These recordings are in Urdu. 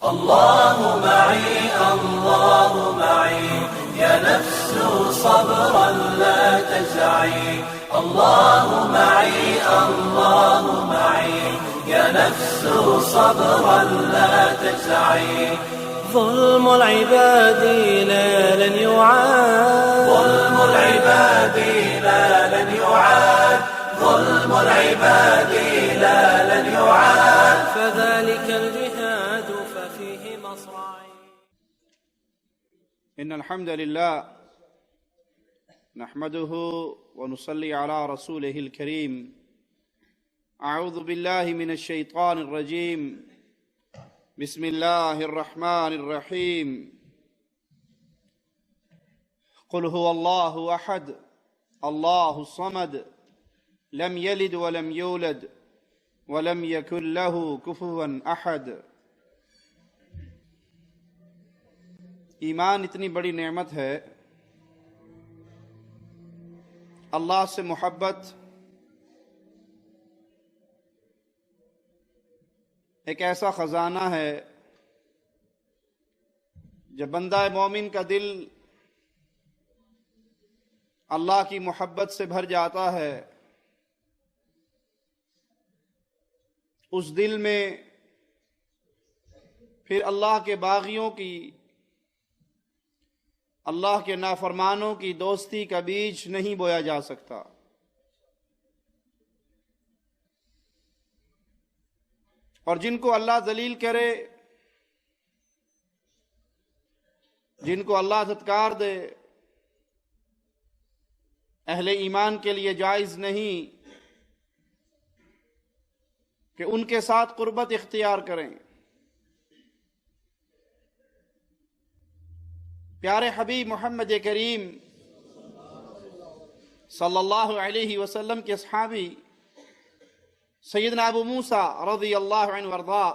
الله معي الله معي يا نفس صبرا لا تجزعي الله معي الله معي يا نفس صبرا لا تجزعي ظلم العباد لا لن يعاد ظلم العباد لا لن يعاد ظلم العباد لا لن يعاد فذلك الجهاد ففيه مصرعي. إن الحمد لله نحمده ونصلي على رسوله الكريم. أعوذ بالله من الشيطان الرجيم. بسم الله الرحمن الرحيم. قل هو الله أحد الله الصمد لم يلد ولم يولد ولم يكن له كفوا أحد. ایمان اتنی بڑی نعمت ہے، اللہ سے محبت ایک ایسا خزانہ ہے جب بندہ مومن کا دل اللہ کی محبت سے بھر جاتا ہے، اس دل میں پھر اللہ کے باغیوں کی، اللہ کے نافرمانوں کی دوستی کا بیج نہیں بویا جا سکتا۔ اور جن کو اللہ ذلیل کرے، جن کو اللہ دھتکار دے، اہل ایمان کے لیے جائز نہیں کہ ان کے ساتھ قربت اختیار کریں۔ پیارے حبیب محمد کریم صلی اللہ علیہ وسلم کے صحابی سیدنا ابو موسیٰ رضی اللہ عنہ وارضاہ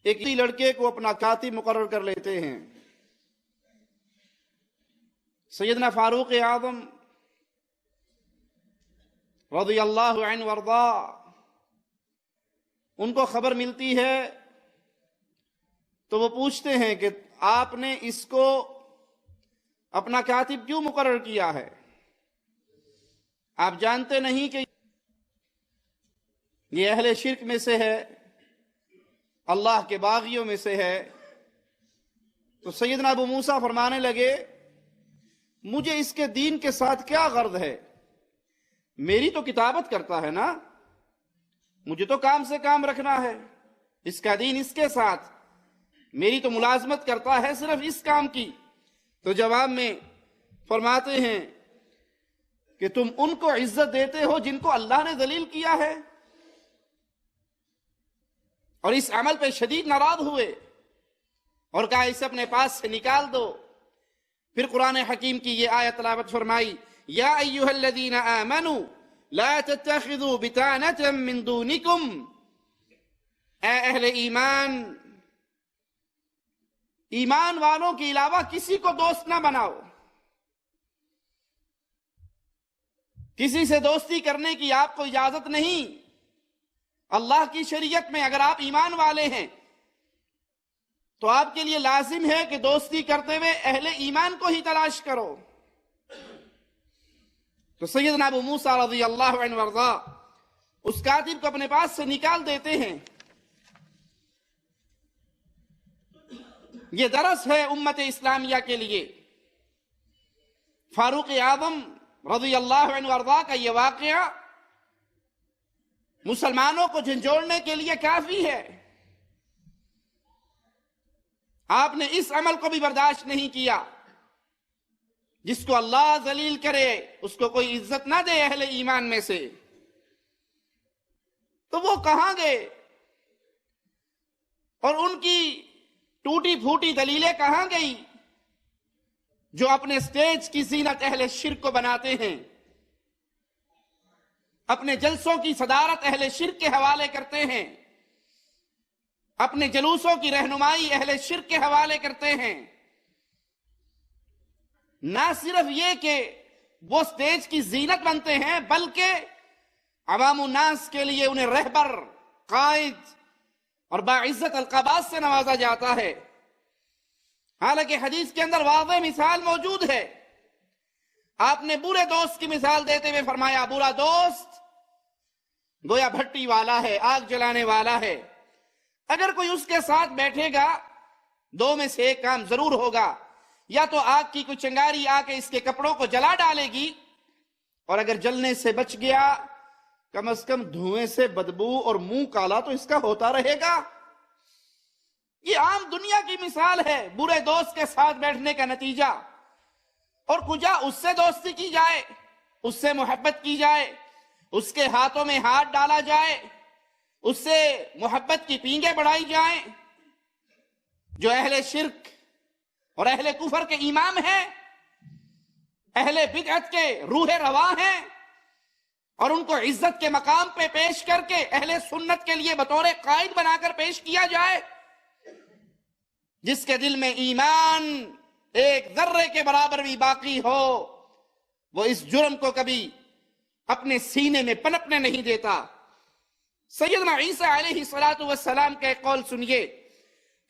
ایک لڑکے کو اپنا کاتب مقرر کر لیتے ہیں۔ سیدنا فاروق اعظم رضی اللہ عنہ وارضاہ ان کو خبر ملتی ہے تو وہ پوچھتے ہیں کہ آپ نے اس کو اپنا کاتب کیوں مقرر کیا ہے؟ آپ جانتے نہیں کہ یہ اہل شرک میں سے ہے، اللہ کے باغیوں میں سے ہے؟ تو سیدنا ابو موسیٰ فرمانے لگے، مجھے اس کے دین کے ساتھ کیا غرض ہے؟ میری تو کتابت کرتا ہے نا، مجھے تو کام سے کام رکھنا ہے، اس کا دین اس کے ساتھ، میری تو ملازمت کرتا ہے صرف اس کام کی۔ تو جواب میں فرماتے ہیں کہ تم ان کو عزت دیتے ہو جن کو اللہ نے ذلیل کیا ہے، اور اس عمل پہ شدید ناراض ہوئے اور کہا اسے اپنے پاس سے نکال دو۔ پھر قرآن حکیم کی یہ آیت تلاوت فرمائی، یا ایھا الذین آمنوا لا تتخذوا بطانة من دونکم، اے اہل ایمان، ایمان والوں کے علاوہ کسی کو دوست نہ بناؤ، کسی سے دوستی کرنے کی آپ کو اجازت نہیں۔ اللہ کی شریعت میں اگر آپ ایمان والے ہیں تو آپ کے لیے لازم ہے کہ دوستی کرتے ہوئے اہل ایمان کو ہی تلاش کرو۔ تو سیدنا ابو موسیٰ رضی اللہ عنہ وارضاہ اس کاتب کو اپنے پاس سے نکال دیتے ہیں۔ یہ درس ہے امت اسلامیہ کے لیے۔ فاروق اعظم رضی اللہ عنہ وارضاہ کا یہ واقعہ مسلمانوں کو جھنجھوڑنے کے لیے کافی ہے۔ آپ نے اس عمل کو بھی برداشت نہیں کیا۔ جس کو اللہ ذلیل کرے اس کو کوئی عزت نہ دے اہل ایمان میں سے، تو وہ کہاں گئے؟ اور ان کی ٹوٹی پھوٹی دلیلیں کہاں گئی جو اپنے سٹیج کی زینت اہل شرک کو بناتے ہیں، اپنے جلسوں کی صدارت اہل شرک کے حوالے کرتے ہیں، اپنے جلوسوں کی رہنمائی اہل شرک کے حوالے کرتے ہیں۔ نہ صرف یہ کہ وہ سٹیج کی زینت بنتے ہیں بلکہ عوام الناس کے لیے انہیں رہبر، قائد اور باعزت القابات سے نوازا جاتا ہے۔ حالانکہ حدیث کے اندر واضح مثال موجود ہے۔ آپ نے برے دوست کی مثال دیتے ہوئے فرمایا برا دوست گویا بھٹی والا ہے، آگ جلانے والا ہے۔ اگر کوئی اس کے ساتھ بیٹھے گا دو میں سے ایک کام ضرور ہوگا، یا تو آگ کی کوئی چنگاری آ کے اس کے کپڑوں کو جلا ڈالے گی، اور اگر جلنے سے بچ گیا کم از کم دھوئیں سے بدبو اور منہ کالا تو اس کا ہوتا رہے گا۔ یہ عام دنیا کی مثال ہے برے دوست کے ساتھ بیٹھنے کا نتیجہ۔ اور کجا اس سے دوستی کی جائے، اس سے محبت کی جائے، اس کے ہاتھوں میں ہاتھ ڈالا جائے، اس سے محبت کی پینگیں بڑھائی جائیں۔ جو اہل شرک اور اہل کفر کے امام ہیں، اہل بدعت کے روح رواں ہیں، اور ان کو عزت کے مقام پہ پیش کر کے اہل سنت کے لیے بطور قائد بنا کر پیش کیا جائے، جس کے دل میں ایمان ایک ذرے کے برابر بھی باقی ہو، وہ اس جرم کو کبھی اپنے سینے میں پنپنے نہیں دیتا۔ سیدنا عیسیٰ علیہ السلام کا ایک قول سنیے،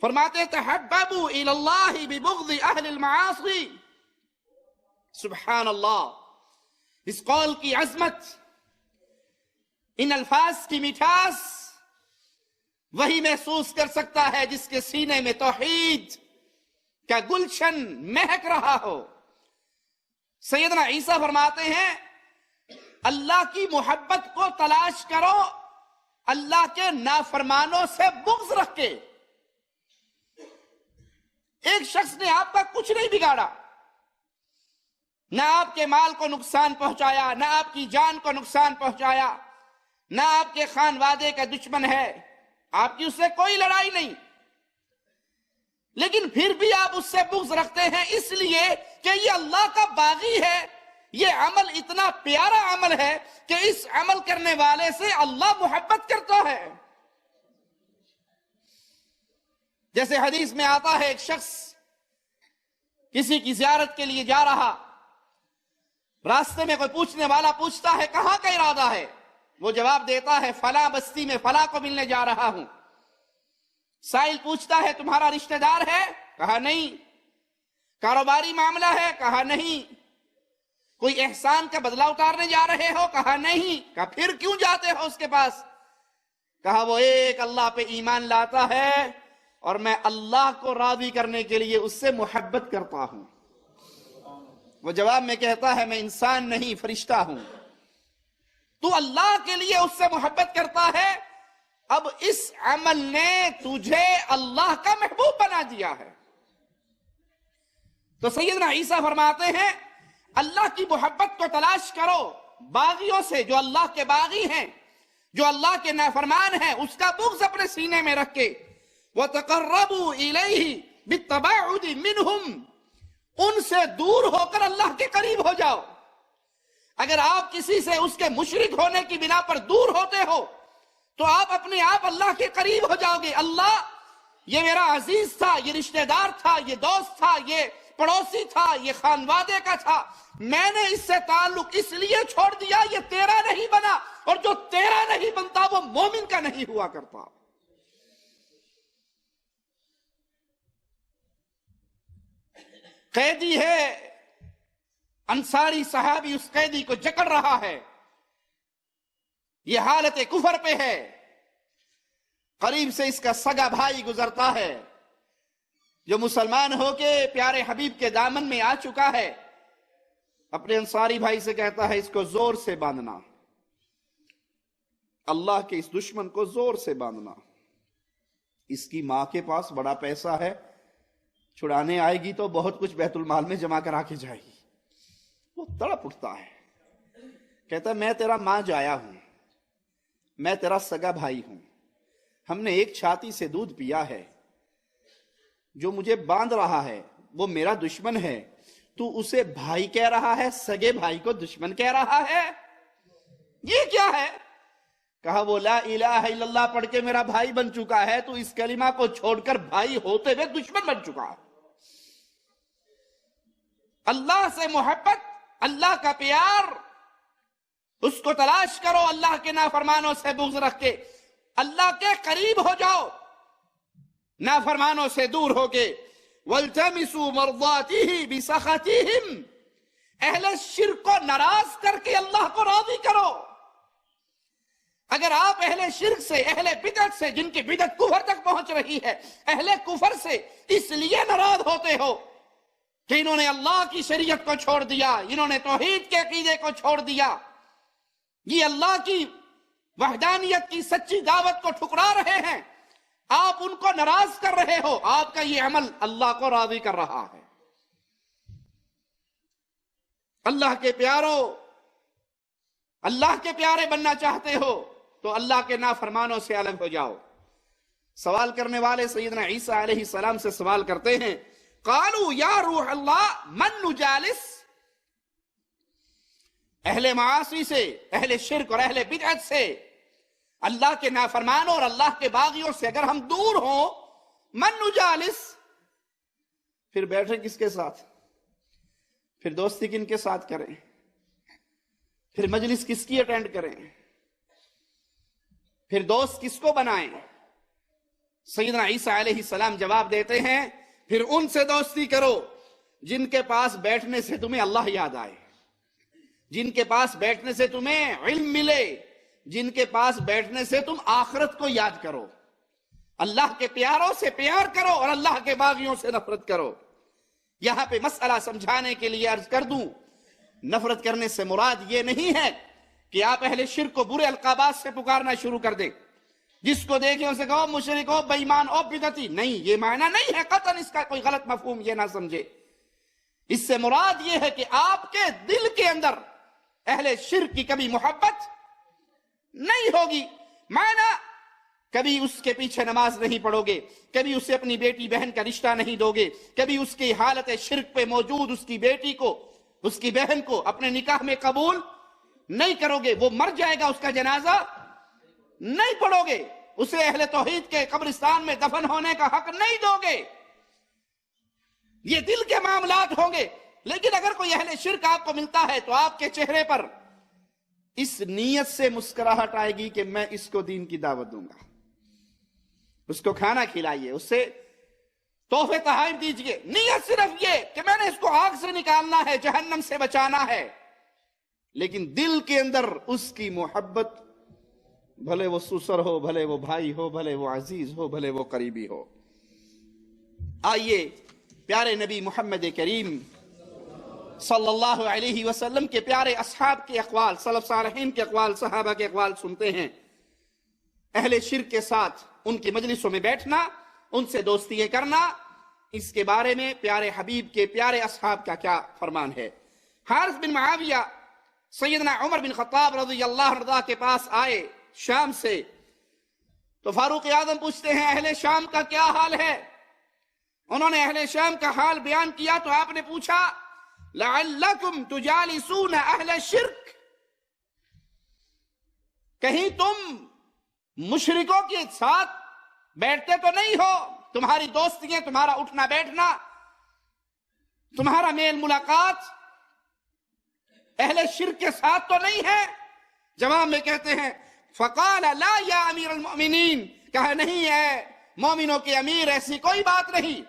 فرماتے تحببوا الی اللہ ببغض اہل المعاصی۔ سبحان اللہ، اس قول کی عظمت، ان الفاظ کی مٹھاس وہی محسوس کر سکتا ہے جس کے سینے میں توحید کا گلشن مہک رہا ہو۔ سیدنا عیسیٰ فرماتے ہیں اللہ کی محبت کو تلاش کرو اللہ کے نافرمانوں سے بغض رکھ کے۔ ایک شخص نے آپ کا کچھ نہیں بگاڑا، نہ آپ کے مال کو نقصان پہنچایا، نہ آپ کی جان کو نقصان پہنچایا، نہ آپ کے خانوادے کا دشمن ہے، آپ کی اس سے کوئی لڑائی نہیں، لیکن پھر بھی آپ اس سے بغض رکھتے ہیں اس لیے کہ یہ اللہ کا باغی ہے، یہ عمل اتنا پیارا عمل ہے کہ اس عمل کرنے والے سے اللہ محبت کرتا ہے۔ جیسے حدیث میں آتا ہے ایک شخص کسی کی زیارت کے لیے جا رہا، راستے میں کوئی پوچھنے والا پوچھتا ہے کہاں کا ارادہ ہے؟ وہ جواب دیتا ہے فلاں بستی میں فلاں کو ملنے جا رہا ہوں۔ سائل پوچھتا ہے تمہارا رشتہ دار ہے؟ کہا نہیں۔ کاروباری معاملہ ہے؟ کہا نہیں۔ کوئی احسان کا بدلہ اتارنے جا رہے ہو؟ کہا نہیں۔ کہا پھر کیوں جاتے ہو اس کے پاس؟ کہا وہ ایک اللہ پہ ایمان لاتا ہے اور میں اللہ کو راضی کرنے کے لیے اس سے محبت کرتا ہوں۔ وہ جواب میں کہتا ہے میں انسان نہیں فرشتہ ہوں۔ تو اللہ کے لیے اس سے محبت کرتا ہے، اب اس عمل نے تجھے اللہ کا محبوب بنا دیا ہے۔ تو سیدنا عیسیٰ فرماتے ہیں اللہ کی محبت کو تلاش کرو باغیوں سے، جو اللہ کے باغی ہیں، جو اللہ کے نافرمان ہیں، اس کا بغض اپنے سینے میں رکھ کے وَتَقَرَّبُوا إِلَيْهِ بِالتَّبَاعُدِ مِنْهُمْ، ان سے دور ہو کر اللہ کے قریب ہو جاؤ۔ اگر آپ کسی سے اس کے مشرک ہونے کی بنا پر دور ہوتے ہو تو آپ اپنے آپ اللہ کے قریب ہو جاؤ گے۔ اللہ یہ میرا عزیز تھا، یہ رشتہ دار تھا، یہ دوست تھا، یہ پڑوسی تھا، یہ خانوادے کا تھا، میں نے اس سے تعلق اس لیے چھوڑ دیا، یہ تیرا نہیں بنا، اور جو تیرا نہیں بنتا وہ مومن کا نہیں ہوا کرتا۔ قیدی ہے، انصاری صحابی اس قیدی کو جکڑ رہا ہے، یہ حالت کفر پہ ہے، قریب سے اس کا سگا بھائی گزرتا ہے جو مسلمان ہو کے پیارے حبیب کے دامن میں آ چکا ہے، اپنے انصاری بھائی سے کہتا ہے اس کو زور سے باندھنا، اللہ کے اس دشمن کو زور سے باندھنا، اس کی ماں کے پاس بڑا پیسہ ہے، چھڑانے آئے گی تو بہت کچھ بیت المال میں جمع کرا کے جائے گی۔ وہ تڑپ اٹھتا ہے، کہتا ہے میں تیرا ماں جایا ہوں، میں تیرا سگا بھائی ہوں، ہم نے ایک چھاتی سے دودھ پیا ہے، جو مجھے باندھ رہا ہے وہ میرا دشمن ہے، تو اسے بھائی کہہ رہا ہے، سگے بھائی کو دشمن کہہ رہا ہے، یہ کیا ہے؟ کہا وہ لا الہ الا اللہ پڑھ کے میرا بھائی بن چکا ہے، تو اس کلمہ کو چھوڑ کر بھائی ہوتے ہوئے دشمن بن چکا ہے۔ اللہ سے محبت، اللہ کا پیار، اس کو تلاش کرو، اللہ کے نافرمانوں سے بغض رکھ کے اللہ کے قریب ہو جاؤ، نافرمانوں سے دور ہو کے وَالْتَمِسُوا مَرْضَاتِهِ بِسَخَطِهِمْ، اہل شرک کو ناراض کر کے اللہ کو راضی کرو۔ اگر آپ اہل شرک سے، اہل بدعت سے، جن کی بدعت کفر تک پہنچ رہی ہے، اہل کفر سے اس لیے ناراض ہوتے ہو کہ انہوں نے اللہ کی شریعت کو چھوڑ دیا، انہوں نے توحید کے عقیدے کو چھوڑ دیا، یہ اللہ کی وحدانیت کی سچی دعوت کو ٹھکرا رہے ہیں، آپ ان کو ناراض کر رہے ہو، آپ کا یہ عمل اللہ کو راضی کر رہا ہے۔ اللہ کے پیارو، اللہ کے پیارے بننا چاہتے ہو تو اللہ کے نافرمانوں سے الگ ہو جاؤ۔ سوال کرنے والے سیدنا عیسیٰ علیہ السلام سے سوال کرتے ہیں، قالوا یا روح اللہ من نجالس، اہل معاصی سے، اہل شرک اور اہل بدعت سے، اللہ کے نافرمانوں اور اللہ کے باغیوں سے اگر ہم دور ہوں، من نجالس، پھر بیٹھے کس کے ساتھ، پھر دوستی کن کے ساتھ کریں، پھر مجلس کس کی اٹینڈ کریں، پھر دوست کس کو بنائیں؟ سیدنا عیسیٰ علیہ السلام جواب دیتے ہیں، پھر ان سے دوستی کرو جن کے پاس بیٹھنے سے تمہیں اللہ یاد آئے، جن کے پاس بیٹھنے سے تمہیں علم ملے، جن کے پاس بیٹھنے سے تم آخرت کو یاد کرو۔ اللہ کے پیاروں سے پیار کرو اور اللہ کے باغیوں سے نفرت کرو۔ یہاں پہ مسئلہ سمجھانے کے لیے عرض کر دوں، نفرت کرنے سے مراد یہ نہیں ہے کہ آپ اہل شرک کو برے القابات سے پکارنا شروع کر دیں، جس کو دیکھیں اسے کہو مشرک ہو، بے ایمان ہو، بدعتی، نہیں، یہ معنی نہیں ہے، قطعاً اس کا کوئی غلط مفہوم یہ نہ سمجھے۔ اس سے مراد یہ ہے کہ آپ کے دل کے اندر اہل شرک کی کبھی محبت نہیں ہوگی، معنی کبھی اس کے پیچھے نماز نہیں پڑھو گے، کبھی اسے اپنی بیٹی بہن کا رشتہ نہیں دو گے، کبھی اس کی حالت شرک پہ موجود اس کی بیٹی کو، اس کی بہن کو اپنے نکاح میں قبول نہیں کرو گے، وہ مر جائے گا، اس کا جنازہ نہیں پڑھو گے، اسے اہل توحید کے قبرستان میں دفن ہونے کا حق نہیں دو گے۔ یہ دل کے معاملات ہوں گے، لیکن اگر کوئی اہل شرک آپ کو ملتا ہے تو آپ کے چہرے پر اس نیت سے مسکراہٹ آئے گی کہ میں اس کو دین کی دعوت دوں گا، اس کو کھانا کھلائیے، اس سے تحفے تحائف دیجئے، نیت صرف یہ کہ میں نے اس کو آگ سے نکالنا ہے، جہنم سے بچانا ہے، لیکن دل کے اندر اس کی محبت، بھلے وہ سسر ہو، بھلے وہ بھائی ہو، بھلے وہ عزیز ہو، بھلے وہ قریبی ہو۔ آئیے پیارے نبی محمد کریم صلی اللہ علیہ وسلم کے پیارے اصحاب کے اقوال، سلف صالحین کے اقوال، صحابہ کے اقوال سنتے ہیں۔ اہل شرک کے ساتھ ان کی مجلسوں میں بیٹھنا، ان سے دوستیاں کرنا، اس کے بارے میں پیارے حبیب کے پیارے اصحاب کا کیا فرمان ہے۔ حارث بن معاویہ سیدنا عمر بن خطاب رضی اللہ عنہ کے پاس آئے شام سے، تو فاروق اعظم پوچھتے ہیں اہل شام کا کیا حال ہے؟ انہوں نے اہل شام کا حال بیان کیا تو آپ نے پوچھا لعلکم تجالسون اہل شرک، کہیں تم مشرکوں کے ساتھ بیٹھتے تو نہیں ہو؟ تمہاری دوستیاں، تمہارا اٹھنا بیٹھنا، تمہارا میل ملاقات اہل شرک کے ساتھ تو نہیں ہے؟ جواب میں کہتے ہیں فقال لا یا امیر المؤمنین، کہا نہیں ہے مومنوں کے امیر، ایسی کوئی بات نہیں،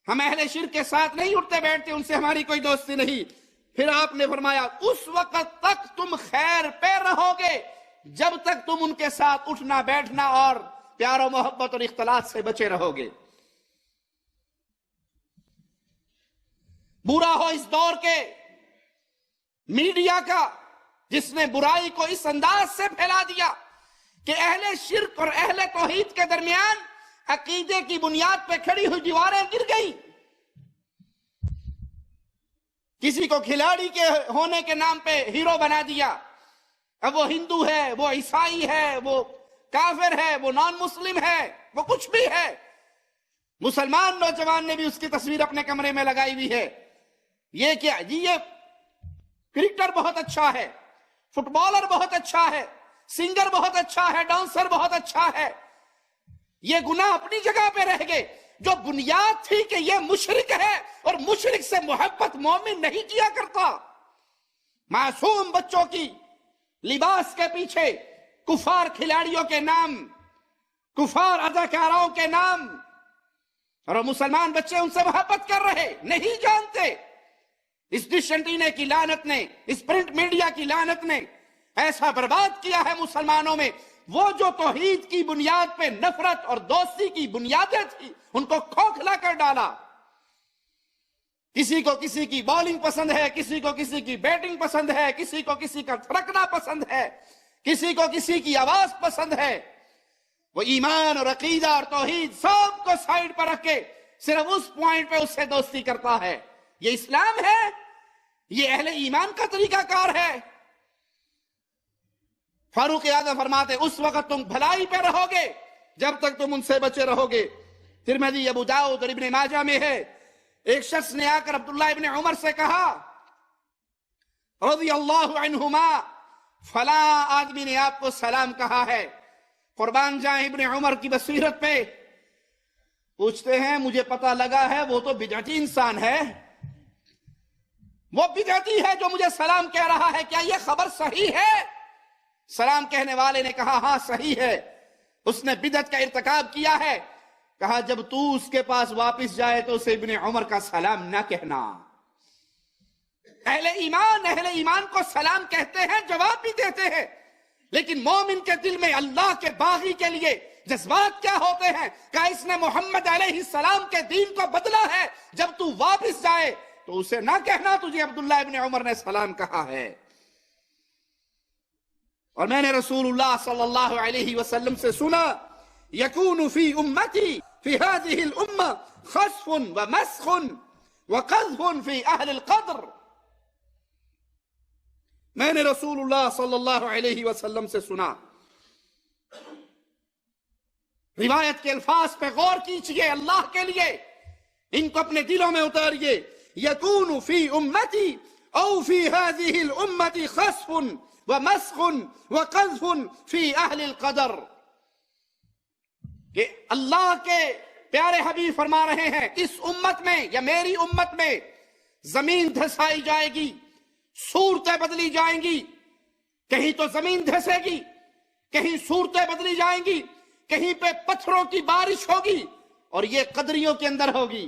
ہم اہل شرک کے ساتھ نہیں اٹھتے بیٹھتے، ان سے ہماری کوئی دوستی نہیں۔ پھر آپ نے فرمایا اس وقت تک تم خیر پہ رہو گے جب تک تم ان کے ساتھ اٹھنا بیٹھنا اور پیار و محبت اور اختلاط سے بچے رہو گے۔ برا ہو اس دور کے میڈیا کا جس نے برائی کو اس انداز سے پھیلا دیا کہ اہل شرک اور اہل توحید کے درمیان عقیدے کی بنیاد پہ کھڑی ہوئی دیواریں گر گئی۔ کسی کو کھلاڑی کے ہونے کے نام پہ ہیرو بنا دیا، اب وہ ہندو ہے، وہ عیسائی ہے، وہ کافر ہے، وہ نان مسلم ہے، وہ کچھ بھی ہے۔ مسلمان نوجوان نے بھی اس کی تصویر اپنے کمرے میں لگائی ہوئی ہے۔ یہ کیا جی؟ یہ کرکٹر بہت اچھا ہے، فٹ بالر بہت اچھا ہے، سنگر بہت اچھا ہے، ڈانسر بہت اچھا ہے۔ یہ گناہ اپنی جگہ پہ رہ گئے، جو بنیاد تھی کہ یہ مشرک ہے اور مشرک سے محبت مومن نہیں کیا کرتا۔ معصوم بچوں کی لباس کے پیچھے کفار کھلاڑیوں کے نام، کفار اداکاروں کے نام اور وہ مسلمان بچے ان سے محبت کر رہے نہیں جانتے. اس ڈش اینٹینے کی لعنت نے، اس پرنٹ میڈیا کی لعنت نے ایسا برباد کیا ہے مسلمانوں میں. وہ جو توحید کی بنیاد پہ نفرت اور دوستی کی بنیادیں تھی ان کو کھوکھلا کر ڈالا. کسی کو کسی کی بالنگ پسند ہے، کسی کو کسی کی بیٹنگ پسند ہے، کسی کو کسی کا تھرکنا پسند ہے، کسی کو کسی کی آواز پسند ہے. وہ ایمان اور عقیدہ اور توحید سب کو سائیڈ پر رکھ کے صرف اس پوائنٹ پہ اس سے دوستی کرتا ہے. یہ اسلام ہے؟ یہ اہل ایمان کا طریقہ کار ہے؟ فاروق اعظم فرماتے اس وقت تم بھلائی پہ رہو گے جب تک تم ان سے بچے رہو گے. ترمذی، ابو داؤد اور ابن ماجہ میں ہے، ایک شخص نے آ کر عبداللہ ابن عمر سے کہا رضی اللہ عنہما، فلاں آدمی نے آپ کو سلام کہا ہے. قربان جائیں ابن عمر کی بصیرت پہ. پوچھتے ہیں مجھے پتہ لگا ہے وہ تو بدعتی انسان ہے، وہ بدعتی ہے جو مجھے سلام کہہ رہا ہے، کیا یہ خبر صحیح ہے؟ سلام کہنے والے نے کہا ہاں صحیح ہے، اس نے بدعت کا ارتکاب کیا ہے. کہا جب تو اس کے پاس واپس جائے تو اسے ابن عمر کا سلام نہ کہنا. اہل ایمان کو سلام کہتے ہیں، جواب بھی دیتے ہیں، لیکن مومن کے دل میں اللہ کے باغی کے لیے جذبات کیا ہوتے ہیں؟ کہا اس نے محمد علیہ السلام کے دین کو بدلا ہے، جب تو واپس جائے تو اسے نہ کہنا تجھے عبداللہ ابن عمر نے سلام کہا ہے. اور میں نے رسول اللہ صلی اللہ علیہ وسلم سے سنا یکون فی امتی فی هذه الامہ خسف ومسخ وقذف فی اہل القدر. میں نے رسول اللہ صلی اللہ علیہ وسلم سے سنا. روایت کے الفاظ پہ غور کیجئے اللہ کے لیے، ان کو اپنے دلوں میں اتاریے. یکون فی امتی او فی هذه الامہ خسف ومسخ وقذف فی اہل القدر. کہ اللہ کے پیارے حبیب فرما رہے ہیں اس امت میں یا میری امت میں زمین دھسائی جائے گی، صورتیں بدلی جائیں گی. کہیں تو زمین دھسے گی، کہیں صورتیں بدلی جائیں گی، کہیں پہ پتھروں کی بارش ہوگی، اور یہ قدریوں کے اندر ہوگی،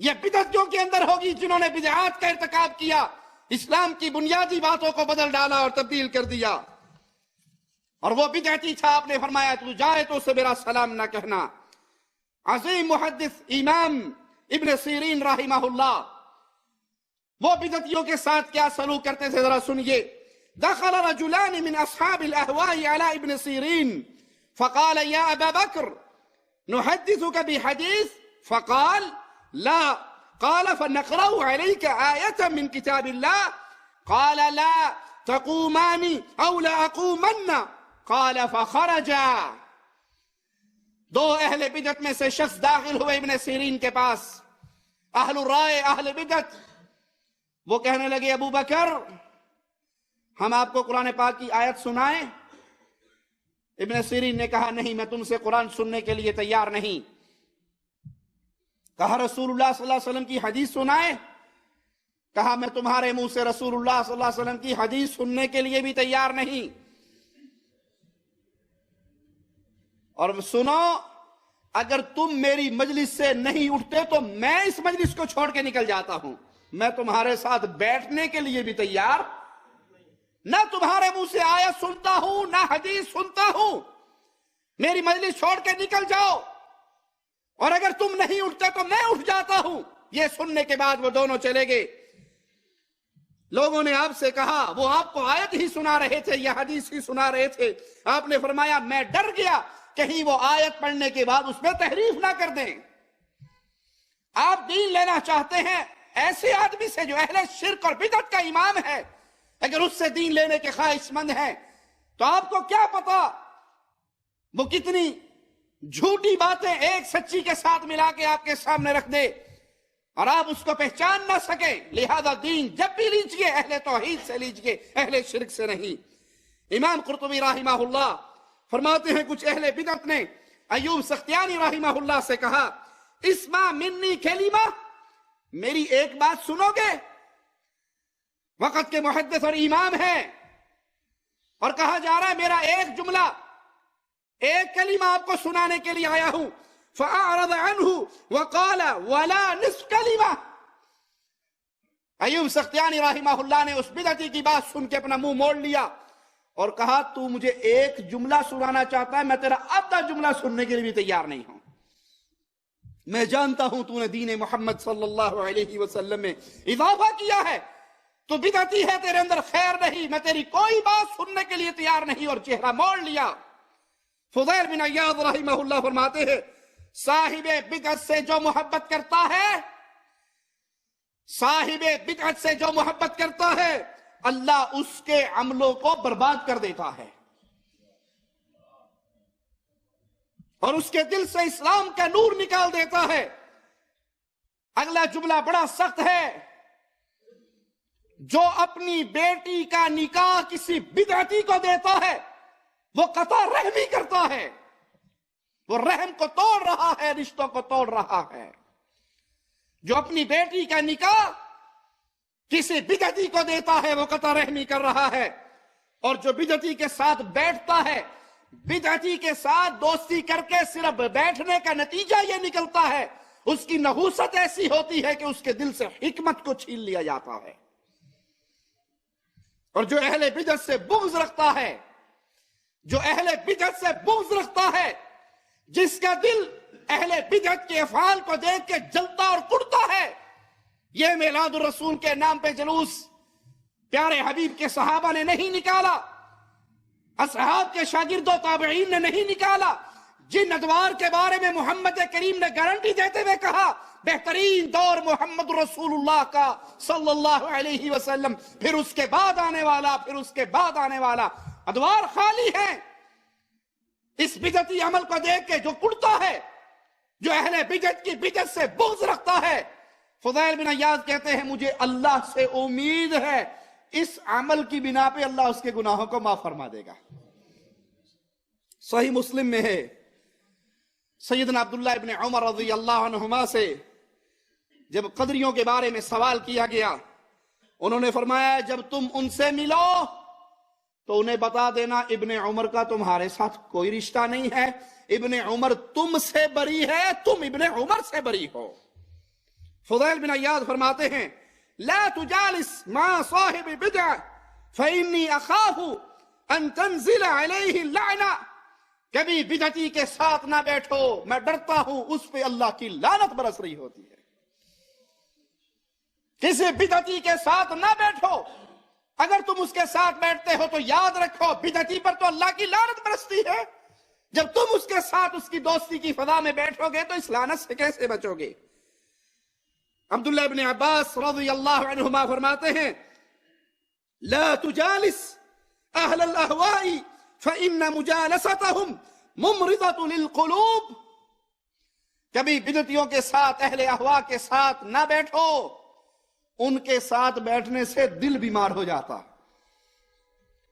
یہ بدعتیوں کے اندر ہوگی جنہوں نے بدعات کا ارتکاب کیا، اسلام کی بنیادی باتوں کو بدل ڈالا اور تبدیل کر دیا. اور وہ بدعتی تھا، آپ نے فرمایا تو جائے تو اسے میرا سلام نہ کہنا. عظیم محدث امام ابن سیرین رحمہ اللہ وہ بدعتیوں کے ساتھ کیا سلوک کرتے تھے ذرا سنیے. دخل رجلان من اصحاب الاهواء على ابن سیرین فقال یا ابا بکر نحدثك بحدیث فقال لا قال فنقرأ عليك آية من كتاب الله قال لا تقومان او لا اقومن قال فخرجا. دو اہل بدعت میں سے شخص داخل ہوئے ابن سیرین کے پاس، اہل الرائے اہل بدعت. وہ کہنے لگے ابو بکر ہم آپ کو قرآن پاک کی آیت سنائیں؟ ابن سیرین نے کہا نہیں، میں تم سے قرآن سننے کے لیے تیار نہیں. کہا رسول اللہ صلی اللہ علیہ وسلم کی حدیث سنائیں؟ کہا میں تمہارے منہ سے رسول اللہ صلی اللہ علیہ وسلم کی حدیث سننے کے لیے بھی تیار نہیں. اور سنو، اگر تم میری مجلس سے نہیں اٹھتے تو میں اس مجلس کو چھوڑ کے نکل جاتا ہوں. میں تمہارے ساتھ بیٹھنے کے لیے بھی تیار نہ تمہارے منہ سے آیت سنتا ہوں نہ حدیث سنتا ہوں. میری مجلس چھوڑ کے نکل جاؤ، اور اگر تم نہیں اٹھتے تو میں اٹھ جاتا ہوں. یہ سننے کے بعد وہ دونوں چلے گئے. لوگوں نے آپ سے کہا وہ آپ کو آیت ہی سنا رہے تھے یا حدیث ہی سنا رہے تھے. آپ نے فرمایا میں ڈر گیا کہیں وہ آیت پڑھنے کے بعد اس میں تحریف نہ کر دیں. آپ دین لینا چاہتے ہیں ایسے آدمی سے جو اہل شرک اور بدعت کا امام ہے، اگر اس سے دین لینے کے خواہش مند ہیں تو آپ کو کیا پتا وہ کتنی جھوٹی باتیں ایک سچی کے ساتھ ملا کے آپ کے سامنے رکھ دے اور آپ اس کو پہچان نہ سکیں. لہذا دین جب بھی لیجئے اہل توحید سے لیجئے، اہل شرک سے نہیں. امام قرطبی رحمہ اللہ فرماتے ہیں کچھ اہل بدعت نے ایوب سختیانی رحمہ اللہ سے کہا اسمع منی کلمہ، میری ایک بات سنو گے؟ وقت کے محدث اور امام ہیں اور کہا جا رہا ہے میرا ایک جملہ ایک کلمہ آپ کو سنانے کے لیے آیا ہوں. فأعرض عنه وقال ولا نصف كلمة. ایوب سختیانی رحمہ اللہ نے اس بدعتی کی بات سن کے اپنا منہ موڑ لیا اور کہا تو مجھے ایک جملہ سنانا چاہتا ہے، میں تیرا آدھا جملہ سننے کے لیے بھی تیار نہیں ہوں. میں جانتا ہوں تو نے دین محمد صلی اللہ علیہ وسلم میں اضافہ کیا ہے، تو بدعتی ہے، تیرے اندر خیر نہیں، میں تیری کوئی بات سننے کے لیے تیار نہیں، اور چہرہ موڑ لیا. فضیل بن عیاض رحمہ اللہ فرماتے ہیں صاحب بدعت سے جو محبت کرتا ہے، صاحب بدعت سے جو محبت کرتا ہے، اللہ اس کے عملوں کو برباد کر دیتا ہے اور اس کے دل سے اسلام کا نور نکال دیتا ہے. اگلا جملہ بڑا سخت ہے، جو اپنی بیٹی کا نکاح کسی بدعتی کو دیتا ہے وہ قطع رحمی کرتا ہے، وہ رحم کو توڑ رہا ہے، رشتوں کو توڑ رہا ہے. جو اپنی بیٹی کا نکاح کسی بدعتی کو دیتا ہے وہ قطع رحمی کر رہا ہے. اور جو بدعتی کے ساتھ بیٹھتا ہے، بدعتی کے ساتھ دوستی کر کے صرف بیٹھنے کا نتیجہ یہ نکلتا ہے، اس کی نحوست ایسی ہوتی ہے کہ اس کے دل سے حکمت کو چھین لیا جاتا ہے. اور جو اہل بدعت سے بغض رکھتا ہے، جو اہل بدعت سے بغض رکھتا ہے، جس کا دل اہل بدعت کے افعال کو دیکھ کے جلتا اور کڑتا ہے، یہ میلاد الرسول کے نام پہ جلوس پیارے حبیب کے صحابہ نے نہیں نکالا، اصحاب کے شاگرد و تابعین نے نہیں نکالا. جن ادوار کے بارے میں محمد کریم نے گارنٹی دیتے ہوئے کہا بہترین دور محمد رسول اللہ کا صلی اللہ علیہ وسلم، پھر اس کے بعد آنے والا، پھر اس کے بعد آنے والا، ادوار خالی ہیں. اس بدعتی عمل کو دیکھ کے جو کڑتا ہے، جو اہل بدعت کی بدعت سے بغض رکھتا ہے، فضیل بن عیاض کہتے ہیں مجھے اللہ سے امید ہے اس عمل کی بنا پہ اللہ اس کے گناہوں کو معاف فرما دے گا. صحیح مسلم میں ہے سیدنا عبداللہ ابن عمر رضی اللہ عنہما سے جب قدریوں کے بارے میں سوال کیا گیا، انہوں نے فرمایا جب تم ان سے ملو تو انہیں بتا دینا ابن عمر کا تمہارے ساتھ کوئی رشتہ نہیں ہے، ابن عمر تم سے بری ہے، تم ابن عمر سے بری ہو. فضیل بن عیاض فرماتے ہیں لا تجالس مع صاحب بدعہ فإنی اخاف ان تنزل علیہ اللعنہ. کبھی بدعتی کے ساتھ نہ بیٹھو، میں ڈرتا ہوں اس پہ اللہ کی لعنت برس رہی ہوتی ہے. کسی بدعتی کے ساتھ نہ بیٹھو، اگر تم اس کے ساتھ بیٹھتے ہو تو یاد رکھو بدعتی پر تو اللہ کی لعنت برستی ہے. جب تم اس کے ساتھ اس کی دوستی کی فضا میں بیٹھو گے تو اس لعنت سے کیسے بچو گے؟ عبداللہ ابن عباس رضی اللہ عنہما فرماتے ہیں لا تجالس اہل الاہواء فإن مجالستهم ممرضة للقلوب. کبھی بدعتیوں کے ساتھ، اہل اہواء کے ساتھ نہ بیٹھو، ان کے ساتھ بیٹھنے سے دل بیمار ہو جاتا.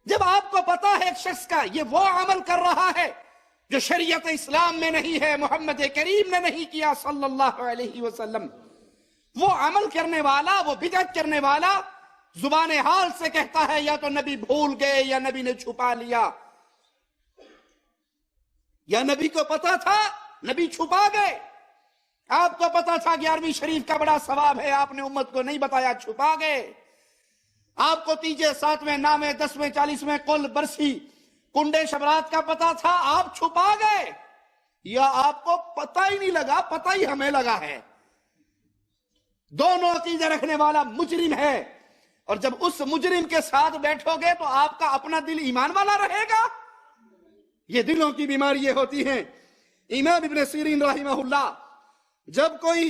جب آپ کو پتا ہے ایک شخص کا یہ وہ عمل کر رہا ہے جو شریعت اسلام میں نہیں ہے، محمد کریم نے نہیں کیا صلی اللہ علیہ وسلم، وہ عمل کرنے والا، وہ بدعت کرنے والا زبان حال سے کہتا ہے یا تو نبی بھول گئے یا نبی نے چھپا لیا، یا نبی کو پتا تھا نبی چھپا گئے. آپ کو پتا تھا 11ویں شریف کا بڑا ثواب ہے، آپ نے امت کو نہیں بتایا، چھپا گئے. آپ کو تیجے، 7ویں، 9ویں، 10ویں، 40ویں قل برسی کنڈے شبرات کا پتا تھا، آپ چھپا گئے، یا آپ کو پتہ ہی نہیں لگا، پتہ ہی ہمیں لگا ہے. دونوں عقیدے رکھنے والا مجرم ہے، اور جب اس مجرم کے ساتھ بیٹھو گے تو آپ کا اپنا دل ایمان والا رہے گا. یہ دلوں کی بیماری یہ ہوتی ہیں. امام ابن سیرین رحمہ اللہ جب کوئی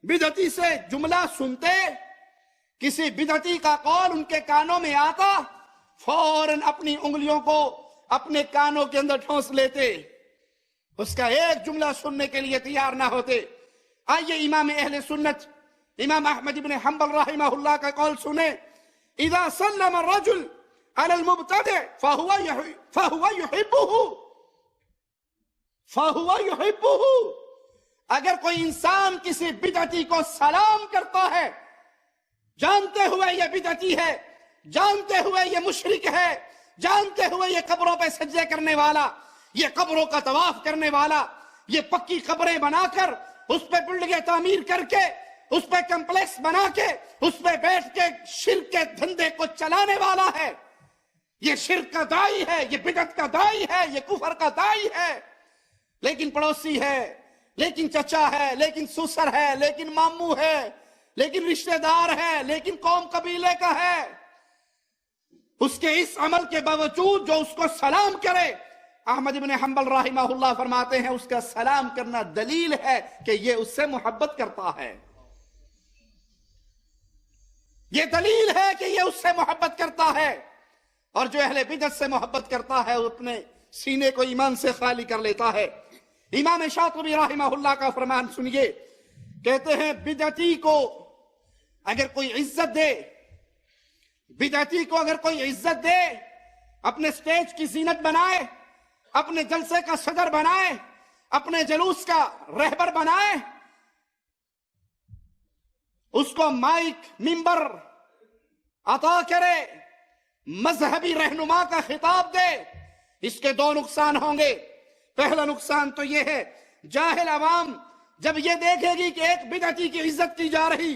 بدعتی سے جملہ سنتے، کسی بدعتی کا قول ان کے کانوں میں آتا، فوراً اپنی انگلیوں کو اپنے کانوں کے اندر ٹھونس لیتے، اس کا ایک جملہ سننے کے لیے تیار نہ ہوتے. آئیے امام اہل سنت امام احمد بن حنبل رحمہ اللہ کا قول سنیں، اذا سلم الرجل على المبتدع فهو يحبه. اگر کوئی انسان کسی بدعتی کو سلام کرتا ہے، جانتے ہوئے یہ بدعتی ہے، جانتے ہوئے یہ مشرک ہے، جانتے ہوئے یہ قبروں پہ سجدے کرنے والا، یہ قبروں کا طواف کرنے والا، یہ پکی قبریں بنا کر اس پہ بلڈنگیں تعمیر کر کے اس پہ کمپلیکس بنا کے اس پہ بیٹھ کے شرک کے دھندے کو چلانے والا ہے. یہ شرک کا دائی ہے, یہ بدعت کا دائی ہے, یہ کفر کا دائی ہے. لیکن پڑوسی ہے, لیکن چچا ہے, لیکن سسر ہے, لیکن ماموں ہے, لیکن رشتہ دار ہے, لیکن قوم قبیلے کا ہے. اس کے اس عمل کے باوجود جو اس کو سلام کرے, احمد بن حنبل رحمہ اللہ فرماتے ہیں اس کا سلام کرنا دلیل ہے کہ یہ اس سے محبت کرتا ہے. یہ دلیل ہے کہ یہ اس سے محبت کرتا ہے. اور جو اہل بدعت سے محبت کرتا ہے وہ اپنے سینے کو ایمان سے خالی کر لیتا ہے. امام شاطبی رحمہ اللہ کا فرمان سنیے, کہتے ہیں بدعتی کو اگر کوئی عزت دے, بدعتی کو اگر کوئی عزت دے, اپنے سٹیج کی زینت بنائے, اپنے جلسے کا صدر بنائے, اپنے جلوس کا رہبر بنائے, اس کو مائک ممبر عطا کرے, مذہبی رہنما کا خطاب دے, اس کے دو نقصان ہوں گے. پہلا نقصان تو یہ ہے, جاہل عوام جب یہ دیکھے گی کہ ایک بدعتی کی عزت کی جا رہی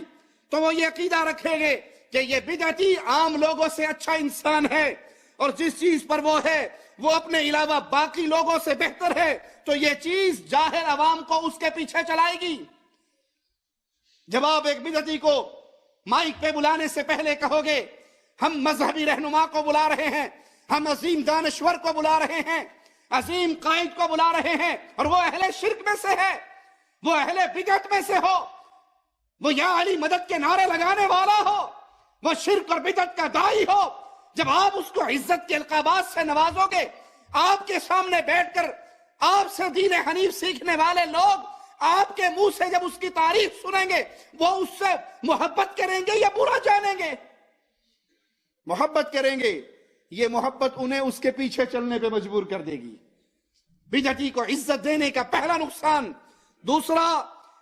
تو وہ یہ عقیدہ رکھے گے کہ یہ بدعتی عام لوگوں سے اچھا انسان ہے, اور جس چیز پر وہ ہے وہ اپنے علاوہ باقی لوگوں سے بہتر ہے, تو یہ چیز جاہل عوام کو اس کے پیچھے چلائے گی. جب آپ ایک بدعتی کو مائک پہ بلانے سے پہلے کہو گے ہم مذہبی رہنما کو بلا رہے ہیں, ہم عظیم دانشور کو بلا رہے ہیں, عظیم قائد کو بلا رہے ہیں, اور وہ اہل شرک میں سے ہے, وہ اہل بدعت میں سے ہو, وہ یا علی مدد کے نعرے لگانے والا ہو, وہ شرک اور بدعت کا دائی ہو, جب آپ اس کو عزت کے القابات سے نوازو گے, آپ کے سامنے بیٹھ کر آپ سے دین حنیف سیکھنے والے لوگ آپ کے منہ سے جب اس کی تعریف سنیں گے وہ اس سے محبت کریں گے یا برا جانیں گے؟ محبت کریں گے. یہ محبت انہیں اس کے پیچھے چلنے پہ مجبور کر دے گی. بدعتی کو عزت دینے کا پہلا نقصان. دوسرا,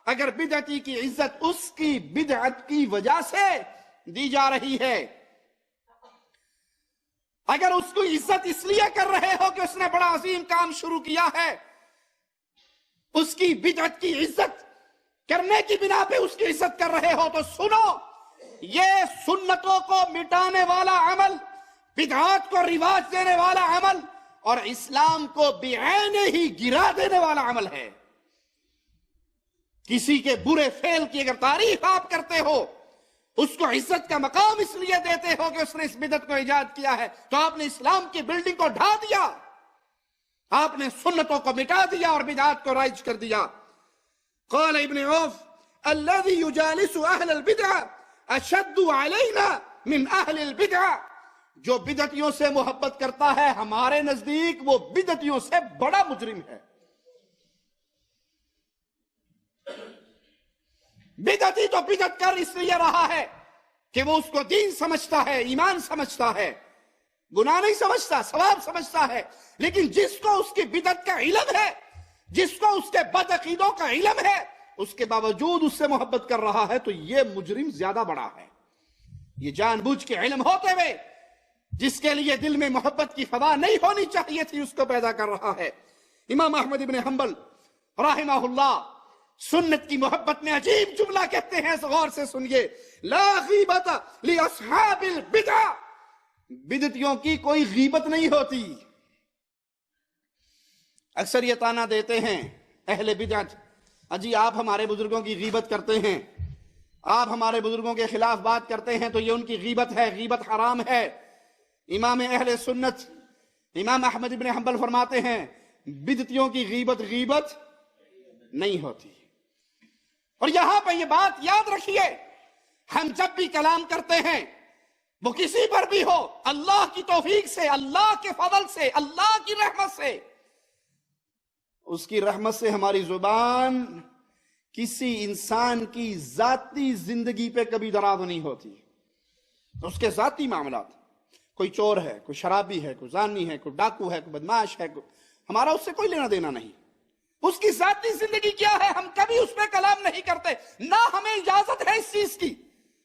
اگر بدعتی کی عزت اس کی بدعت کی وجہ سے دی جا رہی ہے, اگر اس کو عزت اس لیے کر رہے ہو کہ اس نے بڑا عظیم کام شروع کیا ہے, اس کی بدعت کی عزت کرنے کی بنا پہ اس کی عزت کر رہے ہو, تو سنو, یہ سنتوں کو مٹانے والا عمل, بدعات کو رواج دینے والا عمل, اور اسلام کو بعین ہی گرا دینے والا عمل ہے. کسی کے برے فعل کی اگر تعریف آپ کرتے ہو, اس کو عزت کا مقام اس لیے دیتے ہو کہ اس نے اس بدعت کو ایجاد کیا ہے, تو آپ نے اسلام کی بلڈنگ کو ڈھا دیا, آپ نے سنتوں کو مٹا دیا اور بدعات کو رائج کر دیا. قال ابن عوف الذي يجالس اهل البدع اشد علينا من اهل البدع, جو بدعتیوں سے محبت کرتا ہے ہمارے نزدیک وہ بدعتیوں سے بڑا مجرم ہے. بدعتی تو بدعت کر اس لیے رہا ہے کہ وہ اس کو دین سمجھتا ہے, ایمان سمجھتا ہے, گناہ نہیں سمجھتا, ثواب سمجھتا ہے. لیکن جس کو اس کی بدعت کا علم ہے, جس کو اس کے بد عقیدوں کا علم ہے, اس کے باوجود اس سے محبت کر رہا ہے, تو یہ مجرم زیادہ بڑا ہے. یہ جان بوجھ کے علم ہوتے ہوئے جس کے لیے دل میں محبت کی فضا نہیں ہونی چاہیے تھی اس کو پیدا کر رہا ہے. امام احمد بن حنبل رحمہ اللہ سنت کی محبت میں عجیب جملہ کہتے ہیں, غور سے سنیے, لا غیبت لاصحاب البدع, بدعتیوں کی کوئی غیبت نہیں ہوتی. اکثر یہ طعنہ دیتے ہیں اہل بدعت, اجی آپ ہمارے بزرگوں کی غیبت کرتے ہیں, آپ ہمارے بزرگوں کے خلاف بات کرتے ہیں تو یہ ان کی غیبت ہے, غیبت حرام ہے. امام اہل سنت امام احمد بن حنبل فرماتے ہیں بدعتیوں کی غیبت غیبت نہیں ہوتی. اور یہاں پہ یہ بات یاد رکھیے, ہم جب بھی کلام کرتے ہیں وہ کسی پر بھی ہو, اللہ کی توفیق سے, اللہ کے فضل سے, اللہ کی رحمت سے, اس کی رحمت سے ہماری زبان کسی انسان کی ذاتی زندگی پہ کبھی دراز نہیں ہوتی. اس کے ذاتی معاملات, کوئی چور ہے, کوئی شرابی ہے, کوئی زانی ہے, کوئی ڈاکو ہے, کوئی بدماش ہے, ہمارا اس سے کوئی لینا دینا نہیں. اس کی ذاتی زندگی کیا ہے ہم کبھی اس پہ کلام نہیں کرتے, نہ ہمیں اجازت ہے اس چیز کی.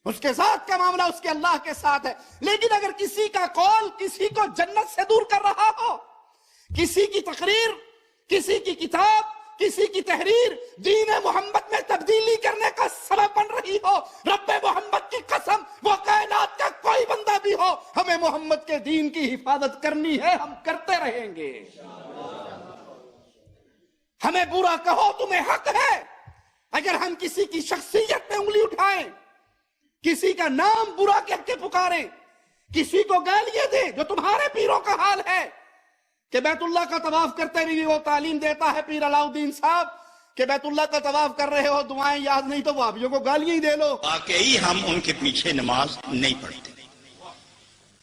اس کے ذات کا معاملہ اس کے اللہ کے ساتھ ہے. لیکن اگر کسی کا قول کسی کو جنت سے دور کر رہا ہو, کسی کی تقریر, کسی کی کتاب, کسی کی تحریر دین محمد میں تبدیلی کرنے کا سبب بن رہی ہو، رب محمد کی قسم وہ کائنات کا کوئی بندہ بھی ہو، ہمیں محمد کے دین کی حفاظت کرنی ہے، ہم کرتے رہیں گے۔ ہمیں برا کہو تمہیں حق ہے، اگر ہم کسی کی شخصیت پہ انگلی اٹھائیں، کسی کا نام برا کہہ کے پکاریں، کسی کو گالیاں دیں، جو تمہارے پیروں کا حال ہے کہ بیت اللہ کا طواف کرتے بھی وہ تعلیم دیتا ہے پیر علاؤدین صاحب کہ بیت اللہ کا طواف کر رہے ہو دعائیں یاد نہیں تو وہابیوں کو گالیاں ہی دے لو۔ واقعی ہم ان کے پیچھے نماز نہیں پڑھتے،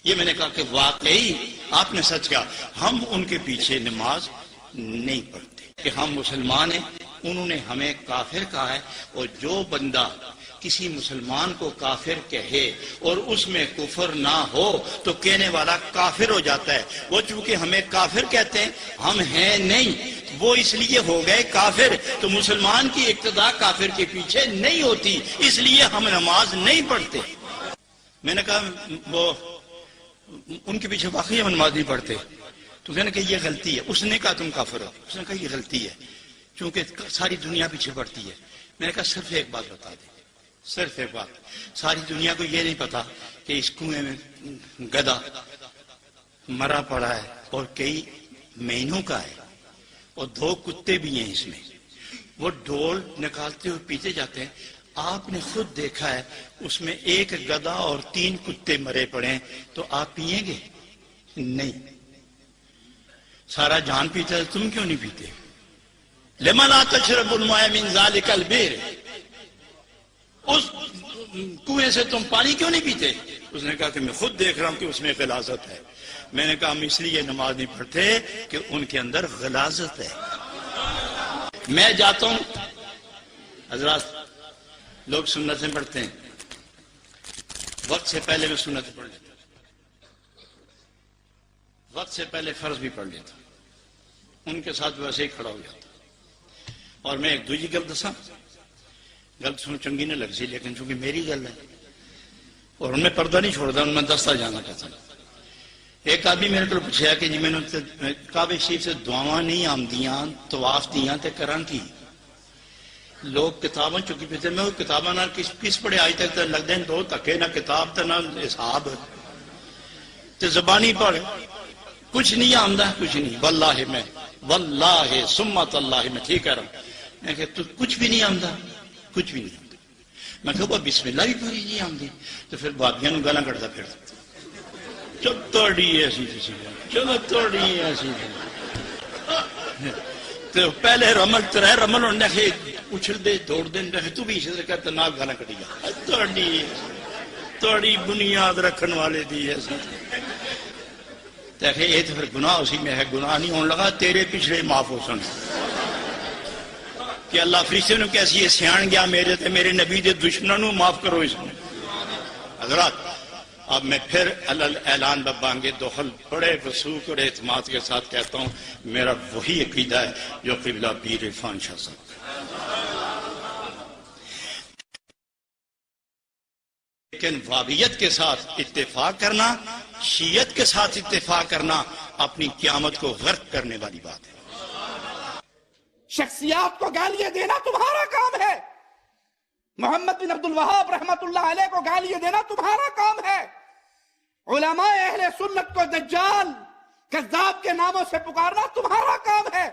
یہ میں نے کہا کہ واقعی آپ نے سچ کہا، ہم ان کے پیچھے نماز نہیں پڑھتے کہ ہم مسلمان ہیں، انہوں نے ہمیں کافر کہا ہے، اور جو بندہ کسی مسلمان کو کافر کہے اور اس میں کفر نہ ہو تو کہنے والا کافر ہو جاتا ہے۔ وہ چونکہ ہمیں کافر کہتے ہیں، ہم ہیں نہیں، وہ اس لیے ہو گئے کافر، تو مسلمان کی اقتداء کافر کے پیچھے نہیں ہوتی، اس لیے ہم نماز نہیں پڑھتے۔ میں نے کہا وہ ان کے پیچھے واقعی ہم نماز نہیں پڑھتے، تو کہنے کہ یہ غلطی ہے۔ اس نے کہا تم کافر ہو، اس نے کہا یہ غلطی ہے چونکہ ساری دنیا پیچھے پڑتی ہے۔ میں نے کہا صرف ایک بات بتا دیں، صرف ایک بات، ساری دنیا کو یہ نہیں پتا کہ اس کنویں میں گدھا مرا پڑا ہے اور کئی مہینوں کا ہے اور 2 کتے بھی ہیں اس میں، وہ ڈول نکالتے ہوئے پیتے جاتے ہیں۔ آپ نے خود دیکھا ہے اس میں 1 گدھا اور 3 کتے مرے پڑے ہیں، تو آپ پیئیں گے؟ نہیں۔ سارا جان پیتا ہے، تم کیوں نہیں پیتے؟ لما لا تشرب الماء من ذلك البئر، اس کنویں سے تم پانی کیوں نہیں پیتے؟ اس نے کہا کہ میں خود دیکھ رہا ہوں کہ اس میں غلاظت ہے۔ میں نے کہا ہم اس لیے نماز نہیں پڑھتے کہ ان کے اندر غلاظت ہے۔ میں جاتا ہوں، حضرات لوگ سنتیں پڑھتے ہیں، وقت سے پہلے میں سنتیں پڑھ لیتا ہوں، وقت سے پہلے فرض بھی پڑھ لیتا ہوں، ان کے ساتھ ویسے ہی کھڑا ہو جاتا ہوں۔ اور میں ایک دوسری گل دساں، گل سن چنگی نہ لگ سی لیکن چونکہ میری گل ہے اور ان میں پردہ نہیں چھوڑتا، ان میں دستہ جانا کہتا ہوں۔ ایک آدمی میرے کو پوچھا کہ جی میں نے کعبہ شریف سے دعاواں نہیں آمدیاں طواف دیاں تے کراں کی؟ لوگ کتاباں چکی پیتے، میں وہ کتاباں نہ کس پڑھے آج تک لگ دیں 2 تکے، نہ کتاب تے نہ حساب تے زبانی پڑھ، کچھ نہیں آمدہ، کچھ نہیں۔ واللہ سمت اللہ میں ٹھیک کہہ رہا ہوں، میں کہ تو کچھ بھی نہیں آمدہ، کچھ بھی نہیں آمدہ۔ میں کہا بسم اللہ بھی پوری نہیں آمدی، تو پھر بابیاں نو گالاں کٹدا پھر چل توڑی ایسی تھی، چلو توڑی ایسی تھی، تو پہلے رمل ترے رمل ہونے کے اچھل دے دوڑ دے تو بھی اسی طرح کرتا نہ گالاں کٹی گا، توڑی بنیاد رکھن والے دی ایسی دیکھیں یہ تو پھر گناہ اسی میں ہے، گناہ نہیں ہونے لگا تیرے پچھلے معاف ہو سن کہ اللہ فرشتے نے کیسی یہ سیان گیا میرے تے میرے نبی دے دشمنوں معاف کرو اس میں۔ حضرات اب میں پھر اعلان ببانگے دخل بڑے وثوق اور اعتماد کے ساتھ کہتا ہوں، میرا وہی عقیدہ ہے جو قبلہ پیر عرفان شاہ صاحب۔ لیکن وابیت کے ساتھ اتفاق کرنا، شیعت کے ساتھ اتفاق کرنا اپنی قیامت کو غرق کرنے والی بات ہے۔ شخصیات کو گالیاں دینا تمہارا کام ہے، محمد بن عبد الوہاب رحمت اللہ علیہ کو گالیاں دینا تمہارا کام ہے، علماء اہل سنت کو دجال کذاب کے ناموں سے پکارنا تمہارا کام ہے۔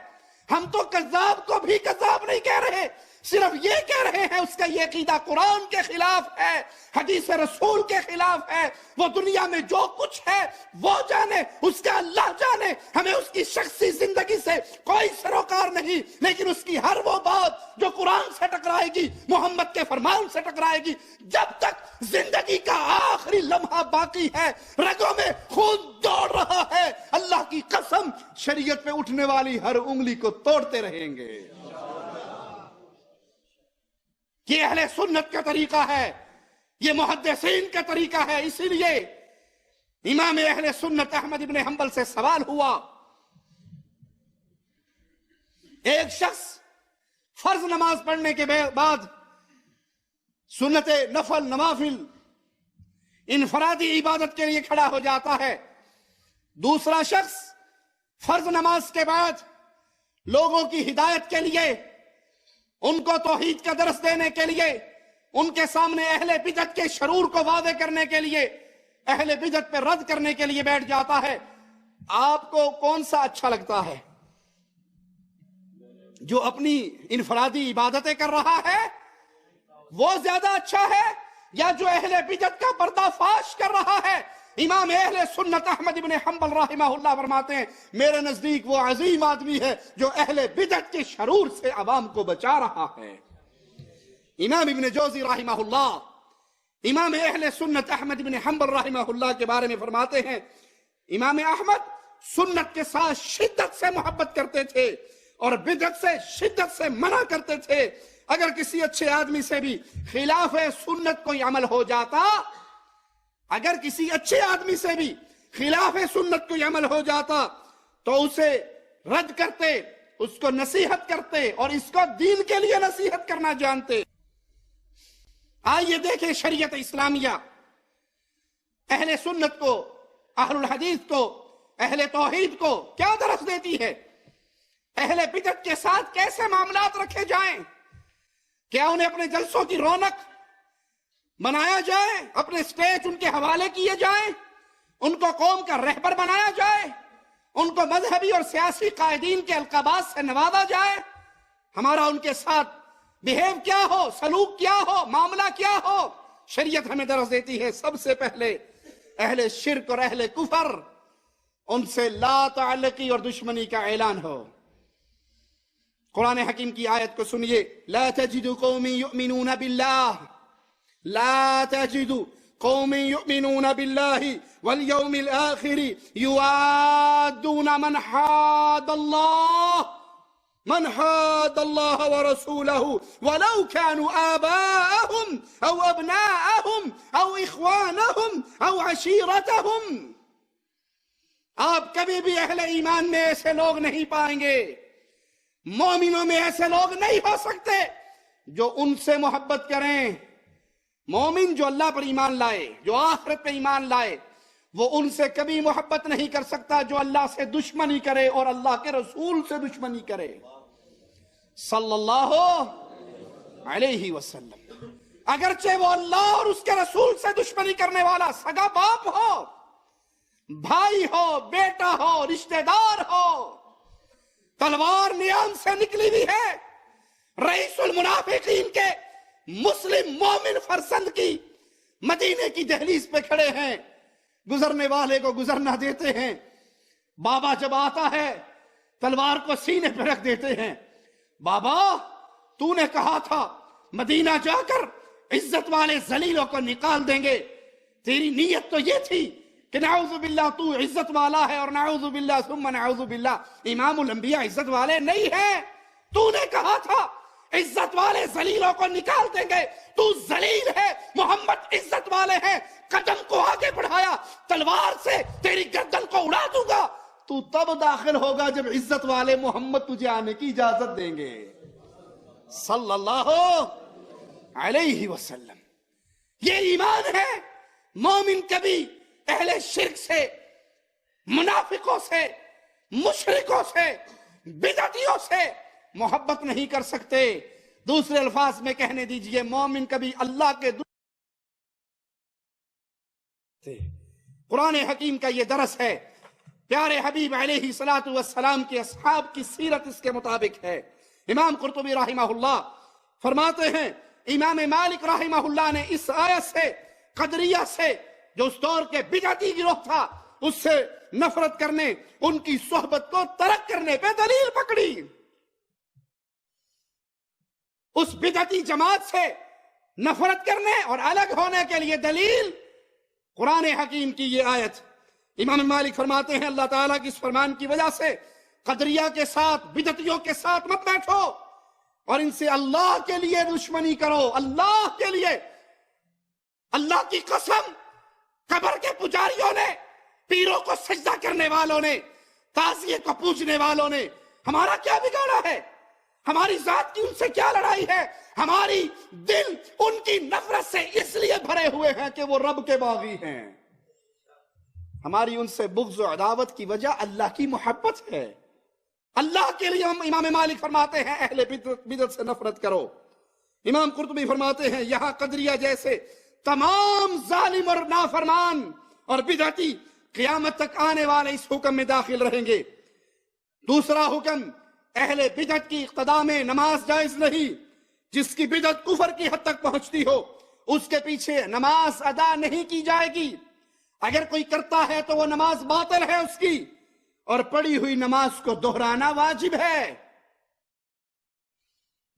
ہم تو کذاب کو بھی کذاب نہیں کہہ رہے، صرف یہ کہہ رہے ہیں اس کا یہ عقیدہ قرآن کے خلاف ہے، حدیث رسول کے خلاف ہے، وہ دنیا میں جو کچھ ہے وہ جانے، اس کا اللہ جانے، ہمیں اس کی شخصی زندگی سے کوئی سروکار نہیں، لیکن اس کی ہر وہ بات جو قرآن سے ٹکرائے گی، محمد کے فرمان سے ٹکرائے گی، جب تک زندگی کا آخری لمحہ باقی ہے، رگوں میں خون دوڑ رہا ہے، اللہ کی قسم شریعت پہ اٹھنے والی ہر انگلی کو توڑتے رہیں گے۔ یہ اہل سنت کا طریقہ ہے، یہ محدثین کا طریقہ ہے۔ اسی لیے امام اہل سنت احمد ابن حنبل سے سوال ہوا، ایک شخص فرض نماز پڑھنے کے بعد سنت نفل نوافل انفرادی عبادت کے لیے کھڑا ہو جاتا ہے، دوسرا شخص فرض نماز کے بعد لوگوں کی ہدایت کے لیے، ان کو توحید کا درس دینے کے لیے، ان کے سامنے اہل بدعت کے شرور کو واضح کرنے کے لیے، اہل بدعت پہ رد کرنے کے لیے بیٹھ جاتا ہے، آپ کو کون سا اچھا لگتا ہے؟ جو اپنی انفرادی عبادتیں کر رہا ہے وہ زیادہ اچھا ہے، یا جو اہل بدعت کا پردہ فاش کر رہا ہے؟ امام اہل سنت احمد ابن حنبل رحمہ اللہ فرماتے ہیں میرے نزدیک وہ عظیم آدمی ہے جو اہل بدعت کے شرور سے عوام کو بچا رہا ہے۔ امام ابن جوزی رحمہ اللہ امام اہل سنت احمد ابن حنبل رحمہ اللہ کے بارے میں فرماتے ہیں امام احمد سنت کے ساتھ شدت سے محبت کرتے تھے اور بدعت سے شدت سے منع کرتے تھے۔ اگر کسی اچھے آدمی سے بھی خلاف سنت کوئی عمل ہو جاتا، اگر کسی اچھے آدمی سے بھی خلاف سنت کوئی عمل ہو جاتا تو اسے رد کرتے، اس کو نصیحت کرتے اور اس کو دین کے لیے نصیحت کرنا جانتے۔ آئیے دیکھیں شریعت اسلامیہ اہل سنت کو، اہل الحدیث کو، اہل توحید کو کیا درس دیتی ہے؟ اہل بدعت کے ساتھ کیسے معاملات رکھے جائیں؟ کیا انہیں اپنے جلسوں کی رونق بنایا جائے، اپنے سٹیج ان کے حوالے کیے جائیں، ان کو قوم کا رہبر بنایا جائے، ان کو مذہبی اور سیاسی قائدین کے القابات سے نوازا جائے؟ ہمارا ان کے ساتھ بہیو کیا ہو، سلوک کیا ہو، معاملہ کیا ہو؟ شریعت ہمیں درس دیتی ہے سب سے پہلے اہل شرک اور اہل کفر ان سے لا تعلقی اور دشمنی کا اعلان ہو۔ قرآن حکیم کی آیت کو سنیے، لا تجد قوم یؤمنون باللہ، لا تجد قوم یؤمنون باللہ والیوم الآخر یوادون من حاد اللہ ورسولہ ولو كانوا آباءهم او ابناءهم او اخوانهم او عشیرتهم۔ آپ کبھی بھی اہل ایمان میں ایسے لوگ نہیں پائیں گے، مومنوں میں ایسے لوگ نہیں ہو سکتے جو ان سے محبت کریں۔ مومن جو اللہ پر ایمان لائے، جو آخرت پہ ایمان لائے، وہ ان سے کبھی محبت نہیں کر سکتا جو اللہ سے دشمنی کرے اور اللہ کے رسول سے دشمنی کرے صلی اللہ علیہ وسلم۔ اگرچہ وہ اللہ اور اس کے رسول سے دشمنی کرنے والا سگا باپ ہو، بھائی ہو، بیٹا ہو، رشتہ دار ہو، تلوار نیام سے نکلی ہوئی ہے، رئیس المنافقین کے مسلم مومن فرزند کی مدینے کی دہلیز پہ کھڑے ہیں، گزرنے والے کو گزرنا دیتے ہیں، بابا جب آتا ہے تلوار کو سینے پہ رکھ دیتے ہیں۔ بابا تو نے کہا تھا مدینہ جا کر عزت والے ذلیلوں کو نکال دیں گے، تیری نیت تو یہ تھی کہ نعوذ باللہ تو عزت والا ہے، اور نعوذ باللہ ثم نعوذ باللہ امام الانبیاء عزت والے نہیں ہیں۔ تو نے کہا تھا عزت والے ذلیلوں کو نکال دیں گے، تو ذلیل ہے، محمد عزت والے ہیں، قدم کو آگے بڑھایا، تلوار سے تیری گردن کو اڑا دوں گا، تو تب داخل ہوگا جب عزت والے محمد تجھے آنے کی اجازت دیں گے صلی اللہ علیہ وسلم۔ یہ ایمان ہے۔ مومن کبھی اہل شرک سے، منافقوں سے، مشرکوں سے، بدعتیوں سے محبت نہیں کر سکتے۔ دوسرے الفاظ میں کہنے دیجئے مومن کبھی اللہ کے قرآن حکیم کا یہ درس ہے۔ پیارے حبیب علیہ السلام کے اصحاب کی سیرت اس کے مطابق ہے۔ امام قرطبی رحمہ اللہ فرماتے ہیں امام مالک رحمہ اللہ نے اس آیت سے قدریہ سے جو اس دور کے بدعتی گروہ تھا اس سے نفرت کرنے، ان کی صحبت کو ترک کرنے پہ دلیل پکڑی۔ اس بدعتی جماعت سے نفرت کرنے اور الگ ہونے کے لیے دلیل قرآن حکیم کی یہ آیت۔ امام مالک فرماتے ہیں اللہ تعالیٰ کی اس فرمان کی وجہ سے قدریہ کے ساتھ، بدعتیوں کے ساتھ مت بیٹھو اور ان سے اللہ کے لیے دشمنی کرو، اللہ کے لیے۔ اللہ کی قسم، قبر کے پجاریوں نے، پیروں کو سجدہ کرنے والوں نے، تعزیے کو پوجنے والوں نے ہمارا کیا بگاڑا ہے؟ ہماری ذات کی ان سے کیا لڑائی ہے؟ ہماری دل ان کی نفرت سے اس لیے بھرے ہوئے ہیں کہ وہ رب کے باغی ہیں۔ ہماری ان سے بغض و عداوت کی وجہ اللہ کی محبت ہے۔ اللہ کے لیے امام مالک فرماتے ہیں اہل بدعت سے نفرت کرو. امام قرطبی فرماتے ہیں یہاں قدریہ جیسے تمام ظالم اور نافرمان اور بدعتی قیامت تک آنے والے اس حکم میں داخل رہیں گے. دوسرا حکم، اہل بدعت کی اقتداء میں نماز جائز نہیں. جس کی بدعت کفر کی حد تک پہنچتی ہو اس کے پیچھے نماز ادا نہیں کی جائے گی. اگر کوئی کرتا ہے تو وہ نماز باطل ہے اس کی، اور پڑھی ہوئی نماز کو دہرانا واجب ہے.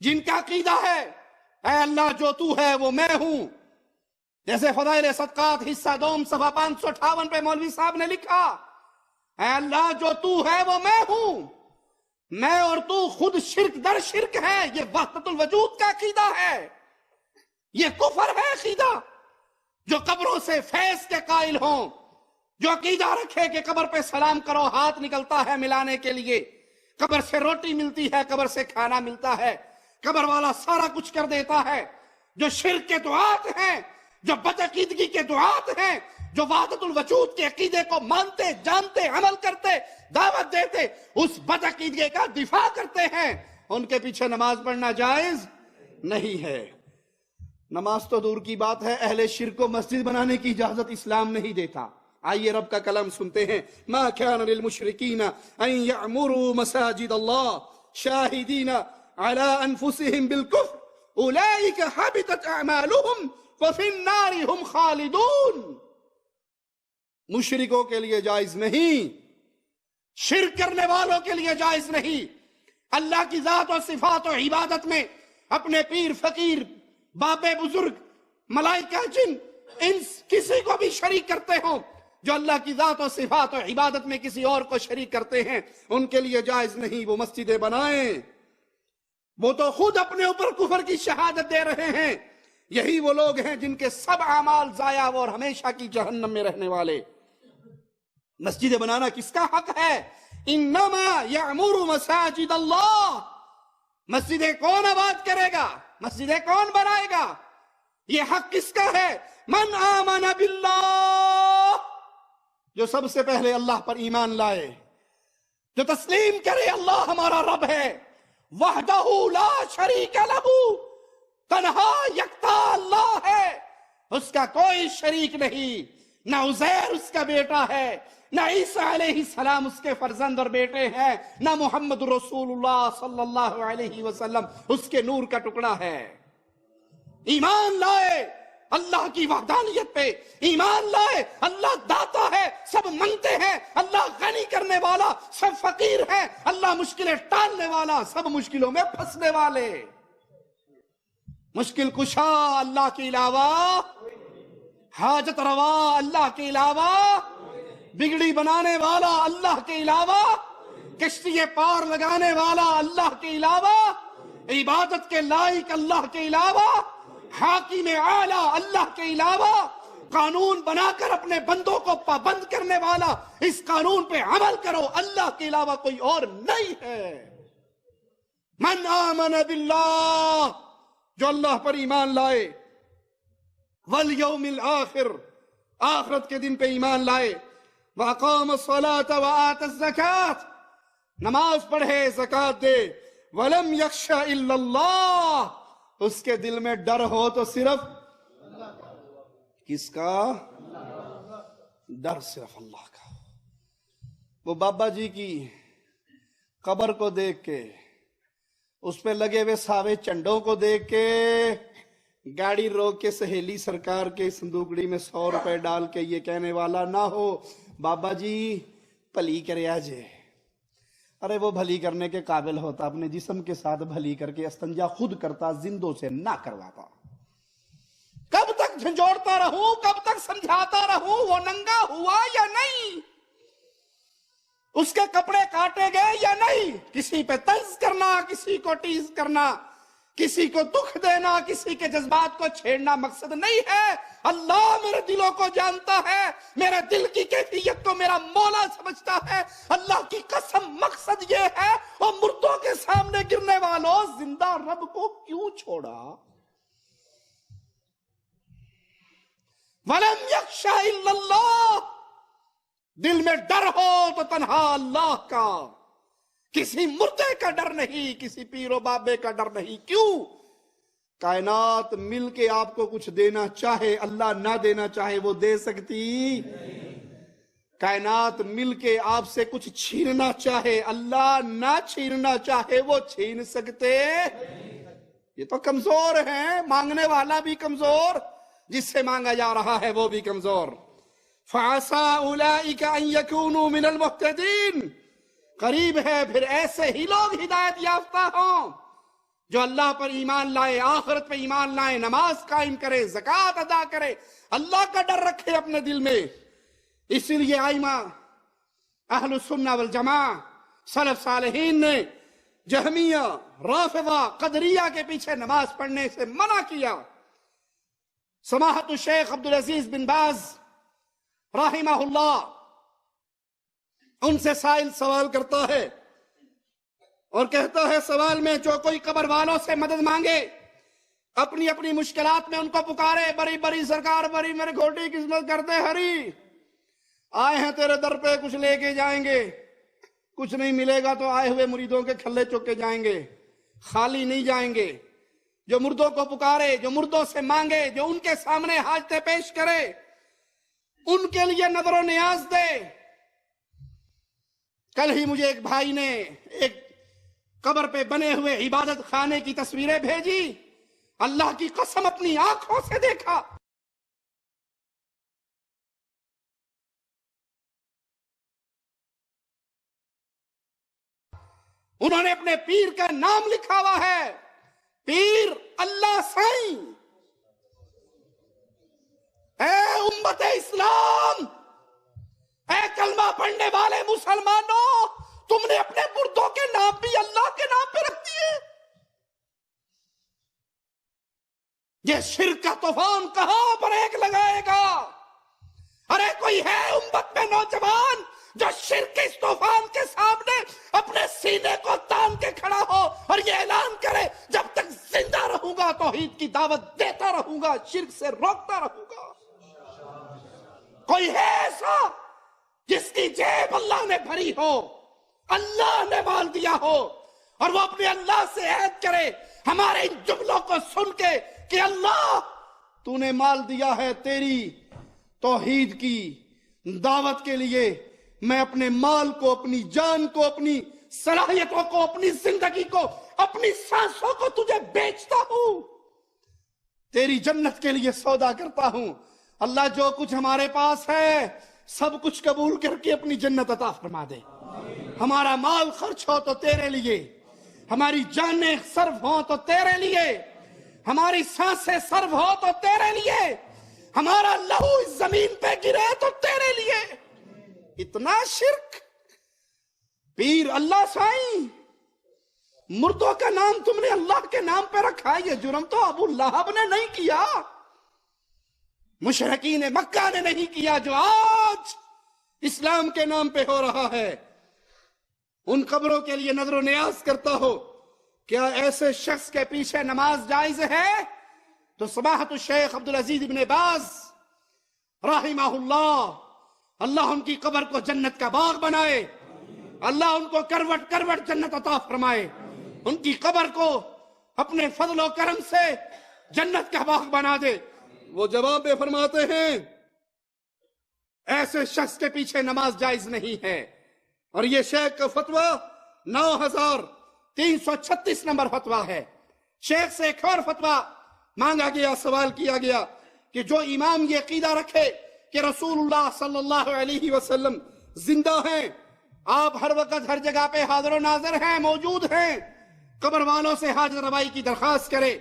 جن کا عقیدہ ہے اے اللہ جو تو ہے وہ میں ہوں، جیسے فضائل صدقات حصہ دوم صفحہ 558 پہ مولوی صاحب نے لکھا، اے اللہ جو تو ہے وہ میں ہوں، میں اور تو خود شرک در شرک ہے. یہ وحدت الوجود کا عقیدہ ہے، یہ کفر ہے عقیدہ. جو قبروں سے فیض کے قائل ہوں، جو عقیدہ رکھے کہ قبر پہ سلام کرو ہاتھ نکلتا ہے ملانے کے لیے، قبر سے روٹی ملتی ہے، قبر سے کھانا ملتا ہے، قبر والا سارا کچھ کر دیتا ہے. جو شرک کے دعات ہیں، جو بدعقیدگی کے دعات ہیں، جو وحدت الوجود کے عقیدے کو مانتے جانتے عمل کرتے دعوت دیتے اس بدعقیدگی کا دفاع کرتے ہیں، ان کے پیچھے نماز پڑھنا جائز نہیں ہے. نماز تو دور کی بات ہے، اہل شرک کو مسجد بنانے کی اجازت اسلام نہیں دیتا. آئیے رب کا کلام سنتے ہیں. ما كان للمشركين ان يعمروا مساجد الله شاهدين على انفسهم بالكفر اولئك حبطت اعمالهم وفي النار هم خالدون. مشرکوں کے لیے جائز نہیں، شرک کرنے والوں کے لیے جائز نہیں. اللہ کی ذات و صفات و عبادت میں اپنے پیر فقیر بابے بزرگ ملائکہ جن انس کسی کو بھی شریک کرتے ہوں، جو اللہ کی ذات و صفات و عبادت میں کسی اور کو شریک کرتے ہیں، ان کے لیے جائز نہیں وہ مسجدیں بنائیں. وہ تو خود اپنے اوپر کفر کی شہادت دے رہے ہیں. یہی وہ لوگ ہیں جن کے سب اعمال ضائع اور ہمیشہ کی جہنم میں رہنے والے. مسجدیں بنانا کس کا حق ہے؟ انما یعمر مساجد اللہ. مسجدیں کون آباد کرے گا؟ مسجدیں کون بنائے گا؟ یہ حق کس کا ہے؟ من آمن باللہ، جو سب سے پہلے اللہ پر ایمان لائے، جو تسلیم کرے اللہ ہمارا رب ہے، وحدہ لا شریک لہ، تنہا یکتا اللہ ہے، اس کا کوئی شریک نہیں. نہ عزیر اس کا بیٹا ہے، نہ عیسیٰ علیہ السلام اس کے فرزند اور بیٹے ہیں، نہ محمد رسول اللہ صلی اللہ علیہ وسلم اس کے نور کا ٹکڑا ہے. ایمان لائے اللہ کی وحدانیت پہ، ایمان لائے اللہ داتا ہے، سب منگتے ہیں، اللہ غنی کرنے والا، سب فقیر ہیں، اللہ مشکلیں ٹالنے والا، سب مشکلوں میں پھنسنے والے. مشکل کشا اللہ کے علاوہ، حاجت روا اللہ کے علاوہ، بگڑی بنانے والا اللہ کے علاوہ، کشتی پار لگانے والا اللہ کے علاوہ، عبادت کے لائق اللہ کے علاوہ، حاکم اعلی اللہ کے علاوہ، قانون بنا کر اپنے بندوں کو پابند کرنے والا، اس قانون پہ عمل کرو، اللہ کے علاوہ کوئی اور نہیں ہے. من آمن باللہ، جو اللہ پر ایمان لائے، والیوم الآخر، آخرت کے دن پہ ایمان لائے، وَأَقَامَ الصَّلَاةَ وَآتَ الزَّكَاةَ، نماز پڑھے زکوٰۃ دے، وَلَمْ يَخْشَ إِلَّا اللَّهِ، اس کے دل میں ڈر ہو تو صرف کس کا؟ ڈر صرف اللہ کا. وہ بابا جی کی قبر کو دیکھ کے، اس پہ لگے ہوئے ساوے چنڈوں کو دیکھ کے، گاڑی روک کے سہیلی سرکار کے صندوقڑی میں 100 روپے ڈال کے یہ کہنے والا نہ ہو بابا جی بھلی کرے آجے. ارے وہ بھلی کرنے کے قابل ہوتا، اپنے جسم کے ساتھ بھلی کر کے استنجا خود کرتا، زندوں سے نہ کرواتا. کب تک جھنجھوڑتا رہوں، کب تک سمجھاتا رہوں؟ وہ ننگا ہوا یا نہیں؟ اس کے کپڑے کاٹے گئے یا نہیں؟ کسی پہ طنز کرنا، کسی کو ٹیز کرنا، کسی کو دکھ دینا، کسی کے جذبات کو چھیڑنا مقصد نہیں ہے. اللہ میرے دلوں کو جانتا ہے، میرے دل کی کیفیت کو میرا مولا سمجھتا ہے. اللہ کی قسم مقصد یہ ہے، اور مردوں کے سامنے گرنے والوں، زندہ رب کو کیوں چھوڑا؟ وَلَمْ يَخْشَ إِلَّا اللَّهِ، دل میں ڈر ہو تو تنہا اللہ کا. کسی مردے کا ڈر نہیں، کسی پیر و بابے کا ڈر نہیں۔ کیوں؟ کائنات مل کے آپ کو کچھ دینا چاہے، اللہ نہ دینا چاہے وہ دے سکتی؟ کائنات مل کے آپ سے کچھ چھیننا چاہے، اللہ نہ چھیننا چاہے وہ چھین سکتے؟ یہ تو کمزور ہیں، مانگنے والا بھی کمزور، جس سے مانگا جا رہا ہے وہ بھی کمزور۔ فَعَسَىٰ أُولَٰئِكَ أَن يَكُونُوا مِنَ الْمُهْتَدِينَ، قریب ہے پھر ایسے ہی لوگ ہدایت یافتہ ہوں جو اللہ پر ایمان لائے، آخرت پر ایمان لائے، نماز قائم کرے، زکوٰۃ ادا کرے، اللہ کا ڈر رکھے اپنے دل میں۔ اسی لیے ائمہ اہل السنہ والجماعہ سلف صالحین نے جہمیہ، رافضہ، قدریہ کے پیچھے نماز پڑھنے سے منع کیا۔ سماحت الشیخ عبدالعزیز بن باز رحمہ اللہ، ان سے سائل سوال کرتا ہے اور کہتا ہے سوال میں جو کوئی قبر والوں سے مدد مانگے، اپنی اپنی مشکلات میں ان کو پکارے، بڑی بڑی سرکار، بڑی میرے گھوٹی قسمت کرتے ہری، آئے ہیں تیرے در پہ، کچھ لے کے جائیں گے، کچھ نہیں ملے گا تو آئے ہوئے مریدوں کے کھلے چک کے جائیں گے، خالی نہیں جائیں گے۔ جو مردوں کو پکارے، جو مردوں سے مانگے، جو ان کے سامنے حاجتیں پیش کرے، ان کے لیے نظر و نیاز دے۔ کل ہی مجھے ایک بھائی نے ایک قبر پہ بنے ہوئے عبادت خانے کی تصویریں بھیجی، اللہ کی قسم اپنی آنکھوں سے دیکھا۔ انہوں نے اپنے پیر کا نام لکھا ہوا ہے، پیر اللہ سائیں۔ اے امت اسلام، اے کلمہ پڑھنے والے مسلمانوں، تم نے اپنے مردوں کے نام بھی اللہ کے نام پہ رکھ دیے۔ یہ شرک کا طوفان کہاں بریک لگائے گا؟ ارے کوئی ہے امت میں نوجوان جو شرک اس طوفان کے سامنے اپنے سینے کو تان کے کھڑا ہو اور یہ اعلان کرے جب تک زندہ رہوں گا توحید کی دعوت دیتا رہوں گا، شرک سے روکتا رہوں گا؟ کوئی ہے ایسا جس کی جیب اللہ نے بھری ہو، اللہ نے مال دیا ہو، اور وہ اپنے اللہ سے عہد کرے ہمارے ان جملوں کو سن کے کہ اللہ تو نے مال دیا ہے تیری توحید کی دعوت کے لیے، میں اپنے مال کو، اپنی جان کو، اپنی صلاحیتوں کو، اپنی زندگی کو، اپنی سانسوں کو تجھے بیچتا ہوں، تیری جنت کے لیے سودا کرتا ہوں۔ اللہ جو کچھ ہمارے پاس ہے سب کچھ قبول کر کے اپنی جنت عطا فرما دے۔ ہمارا مال خرچ ہو تو تیرے لیے، ہماری جانیں صرف ہوں تو تیرے لیے، ہماری سانسیں صرف ہو تو تیرے لیے، ہمارا لہو اس زمین پہ گرے تو تیرے لیے۔ اتنا شرک! پیر اللہ سائیں، مردوں کا نام تم نے اللہ کے نام پہ رکھا، یہ جرم تو ابو لہب نے نہیں کیا، مشرکین مکہ نے نہیں کیا، جو آج اسلام کے نام پہ ہو رہا ہے۔ ان قبروں کے لیے نظر و نیاز کرتا ہو، کیا ایسے شخص کے پیچھے نماز جائز ہے؟ تو سماحت الشیخ عبدالعزیز ابن باز رحمہ اللہ ان کی قبر کو جنت کا باغ بنائے، اللہ ان کو کروٹ کروٹ جنت عطا فرمائے، ان کی قبر کو اپنے فضل و کرم سے جنت کا باغ بنا دے۔ وہ جواب میں فرماتے ہیں ایسے شخص کے پیچھے نماز جائز نہیں ہے، اور یہ شیخ کا فتویٰ 9336 نمبر فتویٰ ہے۔ شیخ سے ایک اور فتویٰ مانگا گیا، سوال کیا گیا کہ جو امام یہ عقیدہ رکھے کہ رسول اللہ صلی اللہ علیہ وسلم زندہ ہیں، آپ ہر وقت ہر جگہ پہ حاضر و ناظر ہیں، موجود ہیں، قبر والوں سے حاجت روائی کی درخواست کرے،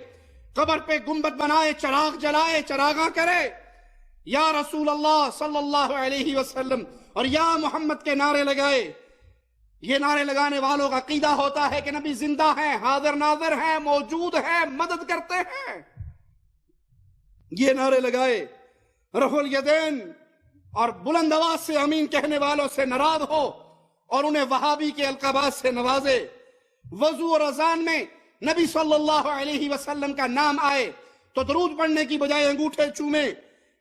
قبر پہ گنبد بنائے، چراغ جلائے، چراغاں کرے، یا رسول اللہ صلی اللہ علیہ وسلم اور یا محمد کے نعرے لگائے۔ یہ نعرے لگانے والوں کا عقیدہ ہوتا ہے کہ نبی زندہ ہیں، حاضر ناظر ہیں، موجود ہیں، مدد کرتے ہیں۔ یہ نعرے لگائے، رفع الیدین اور بلند آواز سے امین کہنے والوں سے ناراض ہو اور انہیں وہابی کے القابات سے نوازے، وضو اور اذان میں نبی صلی اللہ علیہ وسلم کا نام آئے تو درود پڑھنے کی بجائے انگوٹھے چومے،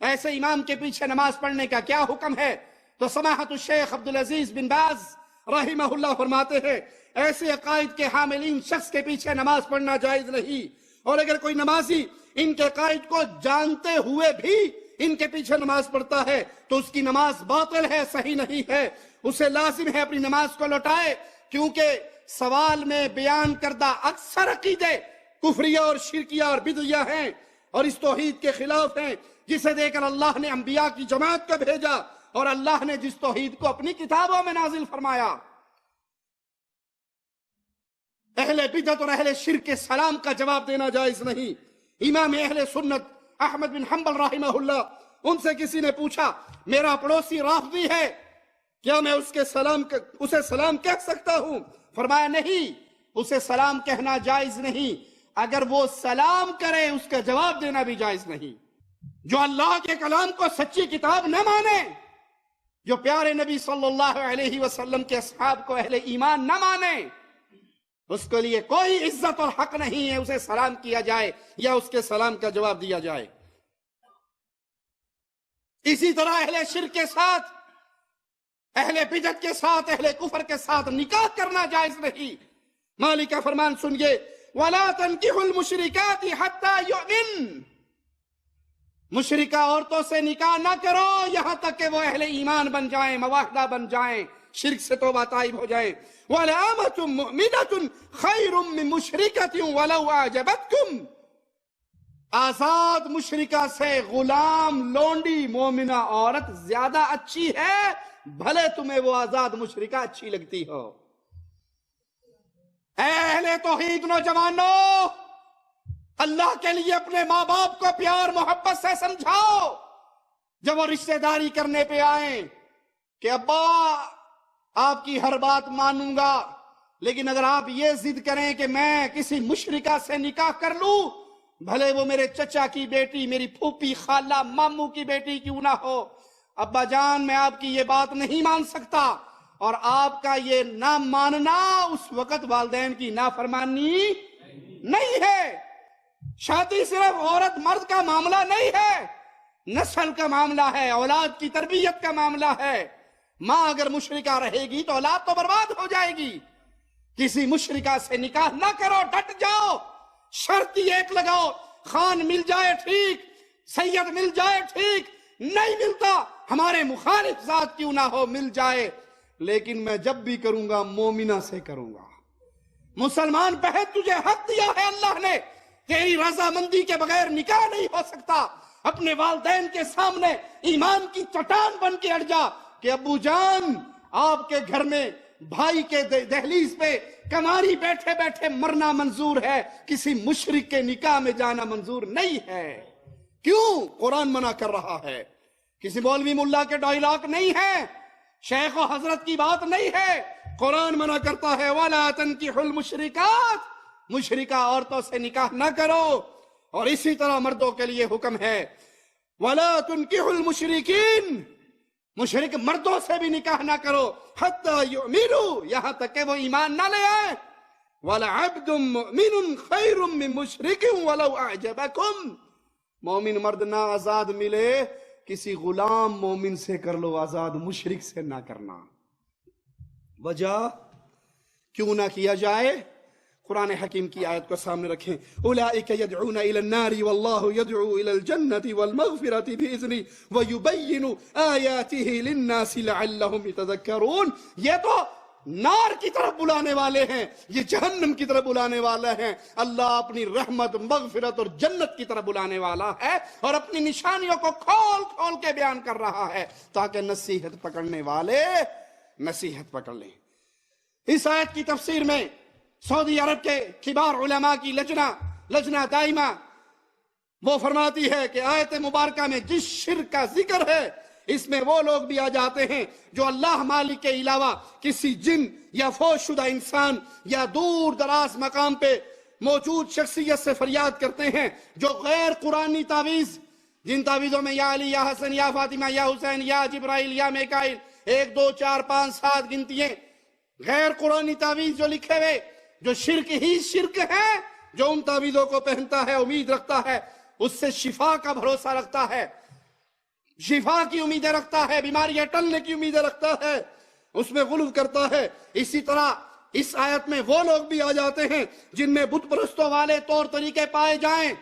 ایسے امام کے پیچھے نماز پڑھنے کا کیا حکم ہے؟ تو سماحت الشیخ عبدالعزیز بن باز رحمہ اللہ فرماتے ہیں ایسے عقائد کے حاملین شخص کے پیچھے نماز پڑھنا جائز نہیں، اور اگر کوئی نمازی ان کے عقائد کو جانتے ہوئے بھی ان کے پیچھے نماز پڑھتا ہے تو اس کی نماز باطل ہے، صحیح نہیں ہے، اسے لازم ہے اپنی نماز کو لوٹائے، کیونکہ سوال میں بیان کردہ اکثر عقیدے کفریہ اور شرکیہ اور بدعیہ ہیں اور اس توحید کے خلاف ہیں جسے دے کر اللہ نے انبیاء کی جماعت کو بھیجا اور اللہ نے جس توحید کو اپنی کتابوں میں نازل فرمایا۔ اہل بدعت اور اہل شرک کے سلام کا جواب دینا جائز نہیں۔ امام اہل سنت احمد بن حنبل رحمہ اللہ، ان سے کسی نے پوچھا میرا پڑوسی رافضی ہے، کیا میں اسے سلام کہہ سکتا ہوں؟ فرمایا نہیں، اسے سلام کہنا جائز نہیں، اگر وہ سلام کرے اس کا جواب دینا بھی جائز نہیں۔ جو اللہ کے کلام کو سچی کتاب نہ مانے، جو پیارے نبی صلی اللہ علیہ وسلم کے اصحاب کو اہل ایمان نہ مانے، اس کے لیے کوئی عزت اور حق نہیں ہے اسے سلام کیا جائے یا اس کے سلام کا جواب دیا جائے۔ اسی طرح اہل شرک کے ساتھ، اہل بدعت کے ساتھ، اہل کفر کے ساتھ نکاح کرنا جائز نہیں۔ مالک کا فرمان سنیے، وَلَا تَنْكِحُوا الْمُشْرِكَاتِ حَتَّى يُؤْمِنْ، مشرکہ عورتوں سے نکاح نہ کرو یہاں تک کہ وہ اہل ایمان بن جائیں، مواحدہ بن جائیں، شرک سے توبہ طائب ہو جائیں۔ وَلَأَمَةٌ مُؤْمِنَةٌ خَيْرٌ مِّن مُشْرِكَةٍ وَلَوْ أَعْجَبَتْكُمْ، آزاد مشرکہ سے غلام لونڈی مومنہ عورت زیادہ اچھی ہے، بھلے تمہیں وہ آزاد مشرکہ اچھی لگتی ہو۔ اے اہل توحید نوجوانوں، اللہ کے لیے اپنے ماں باپ کو پیار محبت سے سمجھاؤ۔ جب وہ رشتہ داری کرنے پہ آئیں کہ ابا آپ کی ہر بات مانوں گا، لیکن اگر آپ یہ ضد کریں کہ میں کسی مشرکہ سے نکاح کر لوں، بھلے وہ میرے چچا کی بیٹی، میری پھوپھی، خالہ، ماموں کی بیٹی کیوں نہ ہو، ابا جان میں آپ کی یہ بات نہیں مان سکتا، اور آپ کا یہ نہ ماننا اس وقت والدین کی نافرمانی نہیں ہے۔ شادی صرف عورت مرد کا معاملہ نہیں ہے، نسل کا معاملہ ہے، اولاد کی تربیت کا معاملہ ہے۔ ماں اگر مشرکہ رہے گی تو اولاد تو برباد ہو جائے گی۔ کسی مشرکہ سے نکاح نہ کرو، ڈٹ جاؤ، شرط ہی ایک لگاؤ، خان مل جائے ٹھیک، سید مل جائے ٹھیک، نہیں ملتا ہمارے مخالف ذات کیوں نہ ہو مل جائے، لیکن میں جب بھی کروں گا مومنہ سے کروں گا۔ مسلمان بہن تجھے حق دیا ہے اللہ نے، تیری رضامندی کے بغیر نکاح نہیں ہو سکتا۔ اپنے والدین کے سامنے ایمان کی چٹان بن کے اڑ جا کہ ابو جان آپ کے گھر میں بھائی کے دہلیز پہ کماری بیٹھے بیٹھے مرنا منظور ہے، کسی مشرک کے نکاح میں جانا منظور نہیں ہے۔ کیوں؟ قرآن منع کر رہا ہے، کسی مولوی ملا کے ڈائلاگ نہیں ہے، شیخ و حضرت کی بات نہیں ہے، قرآن منع کرتا ہے وَلَا تَنْكِحُوا الْمُشْرِكَاتِ، مشرکہ عورتوں سے نکاح نہ کرو۔ اور اسی طرح مردوں کے لیے حکم ہے وَلَا تُنْكِحُوا الْمُشْرِكِينَ، مشرک مردوں سے بھی نکاح نہ کرو حَتَّى يُؤْمِنُوا، یہاں تک کہ وہ ایمان نہ لے آئے۔ وَلَعَبْدٌ مُؤْمِنٌ خَيْرٌ مِّن مُشْرِكٍ وَلَوْ أَعْجَبَكُمْ، مومن مرد نہ آزاد ملے کسی غلام مومن سے کر لو، آزاد مشرک سے نہ کرنا۔ وجہ کیوں نہ کیا جائے؟ قرآن حکیم کی آیت کو سامنے رکھیں، اولئک یدعون الی النار واللہ یدعو الی الجنۃ والمغفرۃ بإذنہ ویبین آیاتہ للناس لعلہم یتذکرون، یہ تو نار کی طرف بلانے والے ہیں، یہ جہنم کی طرف بلانے والا ہے، اللہ اپنی رحمت، مغفرت اور جنت کی طرف بلانے والا ہے، اور اپنی نشانیوں کو کھول کھول کے بیان کر رہا ہے تاکہ نصیحت پکڑنے والے نصیحت پکڑ لیں۔ اس آیت کی تفسیر میں سعودی عرب کے کبار علماء کی لجنہ دائمہ وہ فرماتی ہے کہ آیت مبارکہ میں جس شرک کا ذکر ہے اس میں وہ لوگ بھی آ جاتے ہیں جو اللہ مالک کے علاوہ کسی جن یا فوت شدہ انسان یا دور دراز مقام پہ موجود شخصیت سے فریاد کرتے ہیں، جو غیر قرآنی تعویذ، جن تعویذوں میں یا علی یا حسن یا فاطمہ یا حسین یا جبرائیل یا میکائیل 1 2 4 5 7 گنتیاں، غیر قرآنی تعویذ جو لکھے ہوئے، جو شرک ہی شرک ہے، جو ان تعویذوں کو پہنتا ہے، امید رکھتا ہے، اس سے شفا کا بھروسہ رکھتا ہے، شفا کی امیدیں رکھتا ہے، بیماریاں ٹلنے کی امیدیں رکھتا ہے، اس میں غلو کرتا ہے۔ اسی طرح اس آیت میں وہ لوگ بھی آ جاتے ہیں جن میں بت پرستوں والے طور طریقے پائے جائیں۔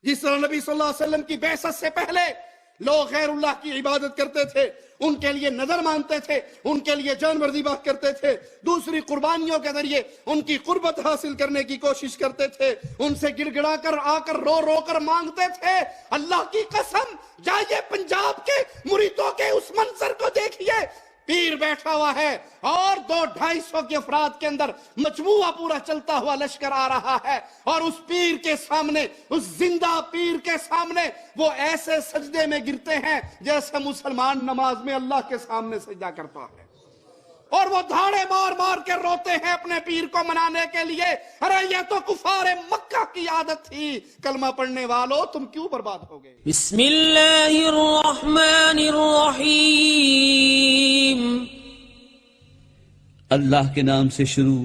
جس طرح نبی صلی اللہ علیہ وسلم کی بعثت سے پہلے لوگ غیر اللہ کی عبادت کرتے تھے، ان کے لیے نظر مانتے تھے، ان کے لیے جانور ذبح کرتے تھے، دوسری قربانیوں کے ذریعے ان کی قربت حاصل کرنے کی کوشش کرتے تھے، ان سے گڑ گڑا کر آ کر رو رو کر مانگتے تھے۔ اللہ کی قسم، جائیے پنجاب کے مریدوں کے اس منظر کو دیکھیے، پیر بیٹھا ہوا ہے اور 200-250 کے افراد کے اندر مجموعہ پورا چلتا ہوا لشکر آ رہا ہے، اور اس پیر کے سامنے، اس زندہ پیر کے سامنے وہ ایسے سجدے میں گرتے ہیں جیسے مسلمان نماز میں اللہ کے سامنے سجدہ کرتا ہے، اور وہ دھاڑے مار مار کے روتے ہیں اپنے پیر کو منانے کے لیے۔ ارے یہ تو کفار مکہ کی عادت تھی، کلمہ پڑھنے والوں تم کیوں برباد ہو گئے؟ بسم اللہ الرحمن الرحیم، اللہ کے نام سے شروع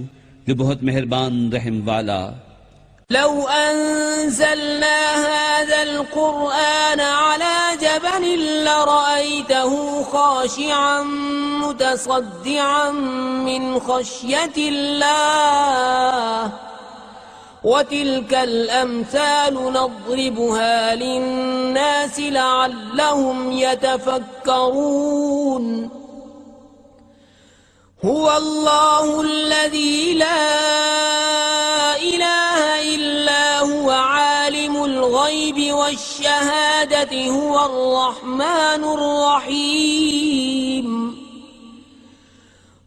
جو بہت مہربان رحم والا۔ لو انزلنا هذا القرآن على جبل لرأيته خاشعا متصدعا من خشية الله وتلك الأمثال نضربها للناس لعلهم يتفكرون هو الله الذي لا إله إلا هو عالم الغيب والشهادة هو الرحمن الرحيم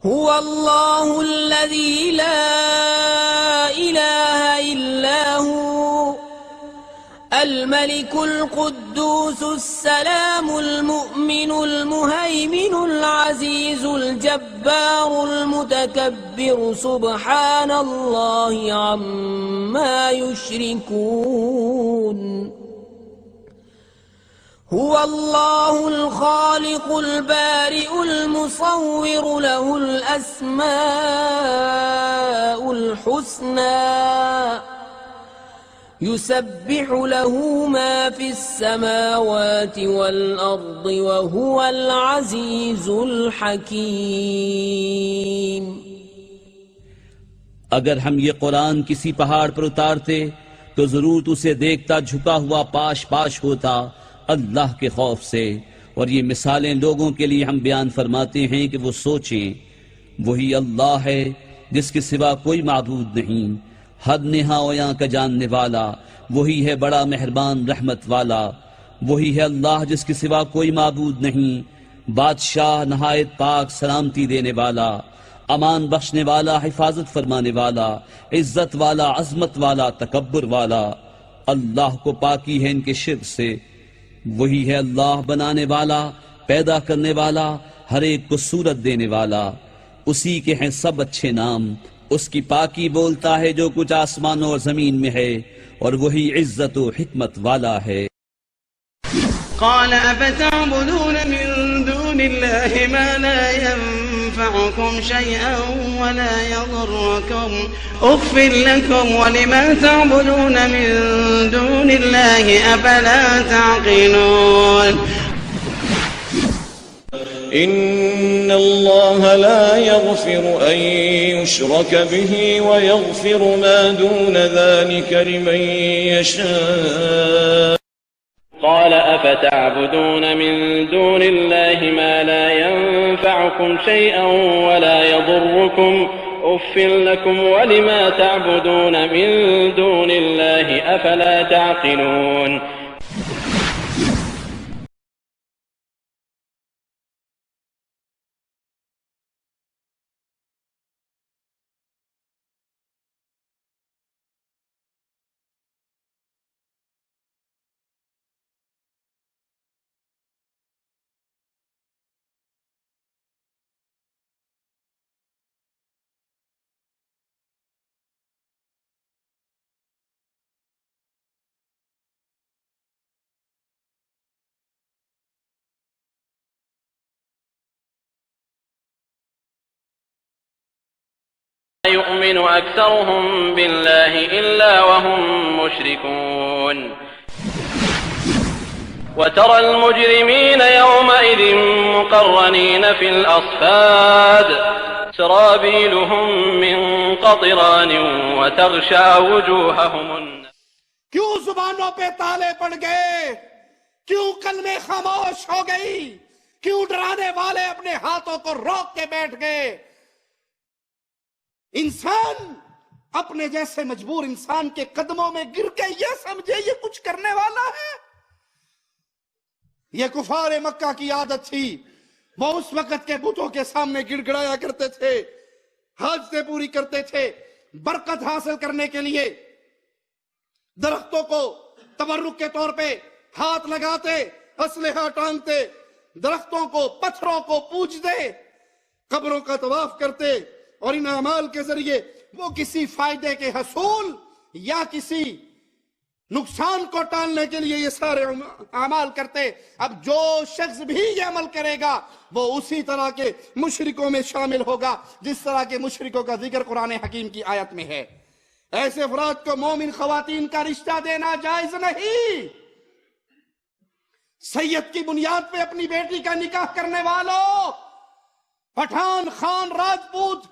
هو الله الذي لا إله إلا هو الملك القدوس السلام المؤمن المهيمن العزيز الجبار المتكبر سبحان الله عما يشركون هو الله الخالق البارئ المصور له الأسماء الحسنى يسبح له ما في السماوات والأرض وهو العزيز الحكيم۔ اگر ہم یہ قرآن کسی پہاڑ پر اتارتے تو ضرور اسے دیکھتا جھکا ہوا پاش پاش ہوتا اللہ کے خوف سے، اور یہ مثالیں لوگوں کے لیے ہم بیان فرماتے ہیں کہ وہ سوچیں۔ وہی اللہ ہے جس کے سوا کوئی معبود نہیں، حد نہایاں کا جاننے والا، وہی ہے بڑا مہربان رحمت والا۔ وہی ہے اللہ جس کے سوا کوئی معبود نہیں، بادشاہ نہایت پاک سلامتی دینے والا، امان بخشنے والا، حفاظت فرمانے والا، عزت والا، عظمت والا، تکبر والا۔ اللہ کو پاکی ہے ان کے شرک سے۔ وہی ہے اللہ بنانے والا، پیدا کرنے والا، ہر ایک کو صورت دینے والا۔ اسی کے ہیں سب اچھے نام، اس کی پاکی بولتا ہے جو کچھ آسمانوں اور زمین میں ہے، اور وہی عزت و حکمت والا ہے۔ قال أفتعبدون من دون الله ما لا ينفعكم شيئا ولا يضركم أف لكم ولما تعبدون من دون الله أفلا تعقلون إن الله لا يغفر أن يشرك به ويغفر ما دون ذلك لمن يشاء قال أفتعبدون من دون الله ما لا ينفعكم شيئا ولا يضركم أف لكم ولما تعبدون من دون الله أفلا تعقلون يؤمن أكثرهم بالله إلا وهم مشركون وترى المجرمين يومئذ مقرنين في الأصفاد سرابيلهم من قطران وتغشى وجوههم النار. کیوں زبانوں پہ تالے پڑ گئے؟ کیوں کلمے خاموش ہو گئی؟ کیوں ڈرانے والے اپنے ہاتھوں کو روک کے بیٹھ گئے؟ انسان اپنے جیسے مجبور انسان کے قدموں میں گر کے یہ سمجھے یہ کچھ کرنے والا ہے. یہ کفار مکہ کی عادت تھی، وہ اس وقت کے بتوں کے سامنے گڑ گڑایا کرتے تھے، حاجتیں پوری کرتے تھے، برکت حاصل کرنے کے لیے درختوں کو تبرک کے طور پہ ہاتھ لگاتے، اسلحہ ٹانگتے، درختوں کو پتھروں کو پوجتے، قبروں کا طواف کرتے، اور ان اعمال کے ذریعے وہ کسی فائدے کے حصول یا کسی نقصان کو ٹالنے کے لیے یہ سارے اعمال کرتے. اب جو شخص بھی یہ عمل کرے گا وہ اسی طرح کے مشرکوں میں شامل ہوگا جس طرح کے مشرکوں کا ذکر قرآن حکیم کی آیت میں ہے. ایسے افراد کو مومن خواتین کا رشتہ دینا جائز نہیں. سید کی بنیاد پہ اپنی بیٹی کا نکاح کرنے والوں، پٹھان، خان، راجپوت،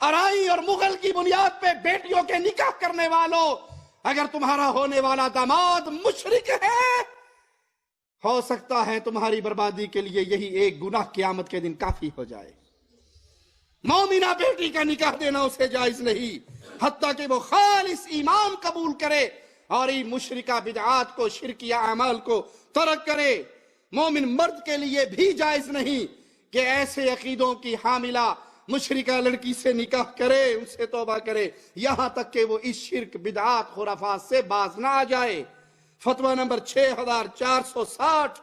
ارائی اور مغل کی بنیاد پہ بیٹیوں کے نکاح کرنے والوں، اگر تمہارا ہونے والا داماد مشرک ہے، ہو سکتا ہے تمہاری بربادی کے لیے یہی ایک گناہ قیامت کے دن کافی ہو جائے. مومنہ بیٹی کا نکاح دینا اسے جائز نہیں حتیٰ کہ وہ خالص ایمان قبول کرے اور یہ مشرکہ بدعات کو، شرکیہ اعمال کو ترک کرے. مومن مرد کے لیے بھی جائز نہیں کہ ایسے عقیدوں کی حاملہ مشرکہ لڑکی سے نکاح کرے، ان سے توبہ کرے، یہاں تک کہ وہ اس شرک، بدعات، خرافات سے باز نہ آ جائے. فتویٰ نمبر 6460.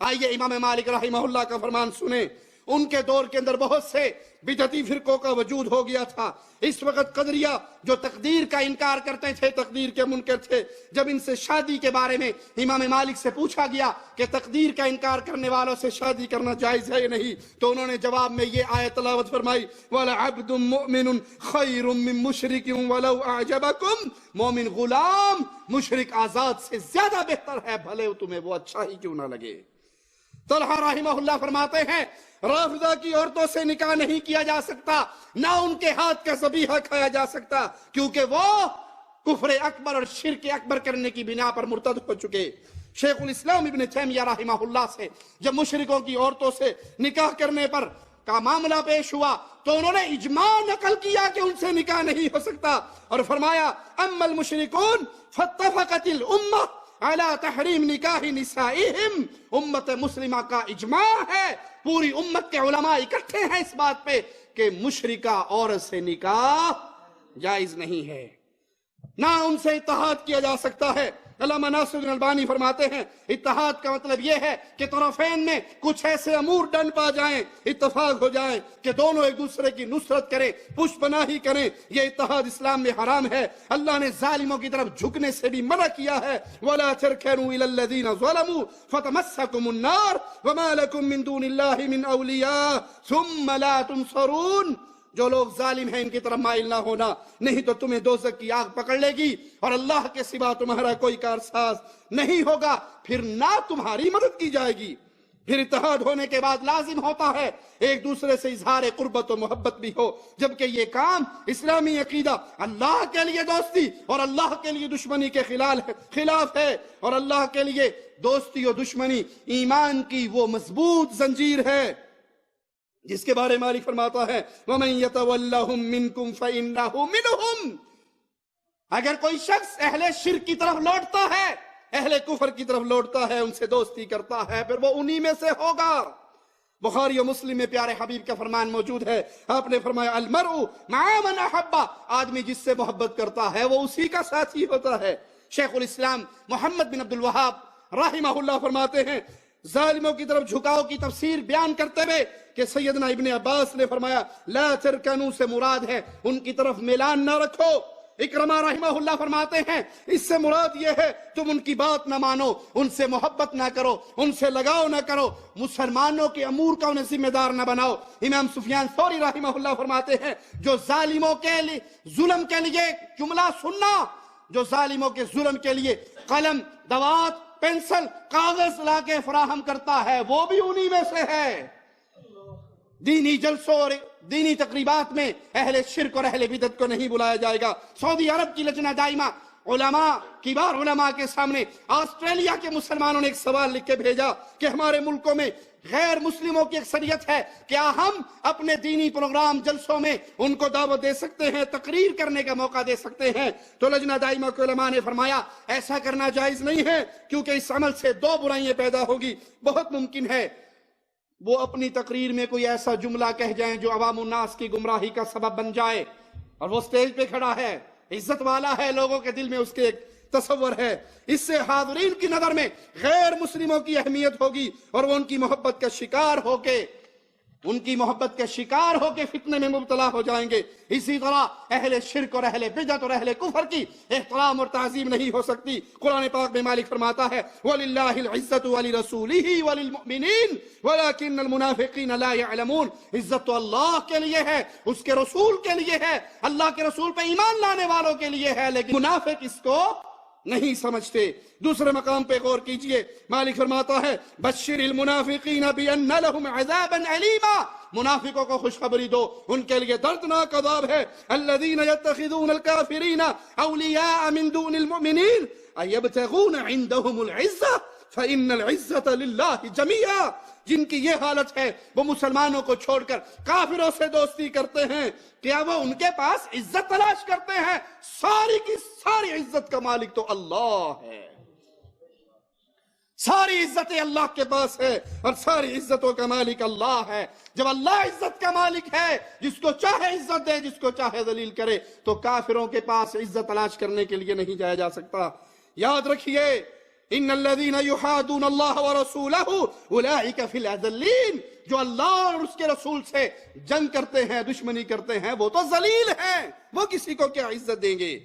آئیے امام مالک رحمہ اللہ کا فرمان سنیں. ان کے دور کے اندر بہت سے بدعتی فرقوں کا وجود ہو گیا تھا. اس وقت قدریہ جو تقدیر کا انکار کرتے تھے، تقدیر کے منکر تھے، جب ان سے شادی کے بارے میں امام مالک سے پوچھا گیا کہ تقدیر کا انکار کرنے والوں سے شادی کرنا جائز ہے یا نہیں، تو انہوں نے جواب میں یہ آیت تلاوت فرمائی، وَلَعَبْدٌ مُؤْمِنٌ خَيْرٌ مِّن مُشْرِكٍ وَلَوْ أَعْجَبَكُمْ. مومن غلام مشرک آزاد سے زیادہ بہتر ہے، بھلے تمہیں وہ اچھا ہی کیوں نہ لگے. طلحہ رحمہ اللہ فرماتے ہیں رافضہ کی عورتوں سے نکاح نہیں کیا جا سکتا، نہ ان کے ہاتھ کا ذبیحہ کھایا جا سکتا، کیونکہ وہ کفر اکبر اور شرک اکبر کرنے کی بنا پر مرتد ہو چکے. شیخ الاسلام ابن تیمیہ رحمہ اللہ سے جب مشرکوں کی عورتوں سے نکاح کرنے پر کا معاملہ پیش ہوا تو انہوں نے اجماع نقل کیا کہ ان سے نکاح نہیں ہو سکتا، اور فرمایا اما المشرکون فاتفقت الامہ علی تحریم نکاح نسائہم. امت مسلمہ کا اجماع ہے، پوری امت کے علماء اکٹھے ہیں اس بات پہ کہ مشرکہ عورت سے نکاح جائز نہیں ہے، نہ ان سے اتحاد کیا جا سکتا ہے. علامہ ناصر الدین البانی فرماتے ہیں اتحاد کا مطلب یہ ہے کہ طرفین میں کچھ ایسے امور ڈن پا جائیں، اتفاق ہو جائیں کہ دونوں ایک دوسرے کی نصرت کریں، پشت پناہی کریں. یہ اتحاد اسلام میں حرام ہے. اللہ نے ظالموں کی طرف جھکنے سے بھی منع کیا ہے. وَلَا تَرْكَنُوا إِلَى الَّذِينَ ظَلَمُوا فَتَمَسَّكُمُ النَّارُ وَمَا لَكُم مِّن دُونِ اللَّهِ مِنْ أَوْلِيَاءَ ثُمَّ لَا تُنصَرُونَ. جو لوگ ظالم ہیں ان کی طرف مائل نہ ہونا، نہیں تو تمہیں دوزخ کی آگ پکڑ لے گی اور اللہ کے سوا تمہارا کوئی کارساز نہیں ہوگا، پھر نہ تمہاری مدد کی جائے گی. پھر اتحاد ہونے کے بعد لازم ہوتا ہے ایک دوسرے سے اظہار قربت و محبت بھی ہو، جبکہ یہ کام اسلامی عقیدہ اللہ کے لیے دوستی اور اللہ کے لیے دشمنی کے خلاف ہے، اور اللہ کے لیے دوستی اور دشمنی ایمان کی وہ مضبوط زنجیر ہے جس کے بارے مالک فرماتا ہے وَمَن يَتَوَلَّهُم مِّنكُمْ فَإِنَّهُ مِنْهُمْ. اگر کوئی شخص اہل شرک کی طرف لوٹتا ہے، اہل کفر کی طرف لوٹتا ہے، ان سے دوستی کرتا ہے، پھر وہ انہی میں سے ہوگا. بخاری و مسلم میں پیارے حبیب کا فرمان موجود ہے. آپ نے فرمایا المرء مع من احب. آدمی جس سے محبت کرتا ہے وہ اسی کا ساتھی ہوتا ہے. شیخ الاسلام محمد بن عبد الوہاب رحمہ اللہ فرماتے ہیں ظالموں کی طرف جھکاؤ کی تفسیر بیان کرتے ہوئے کہ سیدنا ابن عباس نے فرمایا لا ترکنو سے مراد ہے ان کی طرف میلان نہ رکھو. اکرمہ رحمہ اللہ فرماتے ہیں اس سے مراد یہ ہے تم ان کی بات نہ مانو، ان سے محبت نہ کرو، ان سے لگاؤ نہ کرو، مسلمانوں کے امور کا انہیں ذمہ دار نہ بناؤ. امام سفیان ثوری رحمہ اللہ فرماتے ہیں جو ظالموں کے لیے ظلم کے لیے جملہ سننا، جو ظالموں کے ظلم کے لیے قلم، دوات پینسل کاغذ لا کے فراہم کرتا ہے وہ بھی انہی میں سے ہے۔ دینی جلسوں اور دینی تقریبات میں اہل شرک اور اہل بدعت کو نہیں بلایا جائے گا۔ سعودی عرب کی لجنہ دائمہ علماء کبار علماء کے سامنے آسٹریلیا کے مسلمانوں نے ایک سوال لکھ کے بھیجا کہ ہمارے ملکوں میں غیر مسلموں کی اکثریت ہے، کیا ہم اپنے دینی پروگرام جلسوں میں ان کو دعوت دے سکتے ہیں، تقریر کرنے کا موقع دے سکتے ہیں؟ تو لجنہ دائمہ کے علماء نے فرمایا ایسا کرنا جائز نہیں ہے، کیونکہ اس عمل سے دو برائیاں پیدا ہوگی۔ بہت ممکن ہے وہ اپنی تقریر میں کوئی ایسا جملہ کہہ جائیں جو عوام الناس کی گمراہی کا سبب بن جائے، اور وہ سٹیج پہ کھڑا ہے، عزت والا ہے، لوگوں کے دل میں اس کے ایک تصور ہے، اس سے حاضرین کی نظر میں غیر مسلموں کی اہمیت ہوگی اور وہ ان کی محبت کا شکار ہو کے فتنے میں مبتلا ہو جائیں گے۔ اسی طرح اہل شرک اور اہل بدعت اور اہل کفر کی احترام اور تعظیم نہیں ہو سکتی۔ قرآن پاک میں مالک فرماتا ہے وَلِلَّهِ الْعِزَّةُ وَلِرَسُولِهِ وَلِلْمُؤْمِنِينَ وَلَكِنَّ الْمُنَافِقِينَ لَا يَعْلَمُونَ۔ عزت تو اللہ کے لیے ہے، اس کے رسول کے لیے ہے، اللہ کے رسول پہ ایمان لانے والوں کے لیے ہے، لیکن منافق اس کو نہیں سمجھتے۔ دوسرے مقام پہ غور کیجئے، مالک فرماتا ہے بشر المنافقین بان لهم عذابا علیما، منافقوں کو خوشخبری دو، ان کے لیے دردناک عذاب ہے۔ الذین یتخذون الکافرین اولیاء من دون المؤمنین ایبتغون عندهم العزہ فإن العزة للہ جمیعا، جن کی یہ حالت ہے وہ مسلمانوں کو چھوڑ کر کافروں سے دوستی کرتے ہیں، کیا وہ ان کے پاس عزت تلاش کرتے ہیں؟ ساری کی ساری عزت کا مالک تو اللہ ہے، ساری عزتیں اللہ کے پاس ہے اور ساری عزتوں کا مالک اللہ ہے۔ جب اللہ عزت کا مالک ہے، جس کو چاہے عزت دے، جس کو چاہے ذلیل کرے، تو کافروں کے پاس عزت تلاش کرنے کے لیے نہیں جایا جا سکتا۔ یاد رکھیے ان الذین یحادون اللہ ورسولہ اولئک فی الاذلین، جو اللہ اور اس کے رسول سے جنگ کرتے ہیں، دشمنی کرتے ہیں، وہ تو ذلیل ہیں، وہ کسی کو کیا عزت دیں گے۔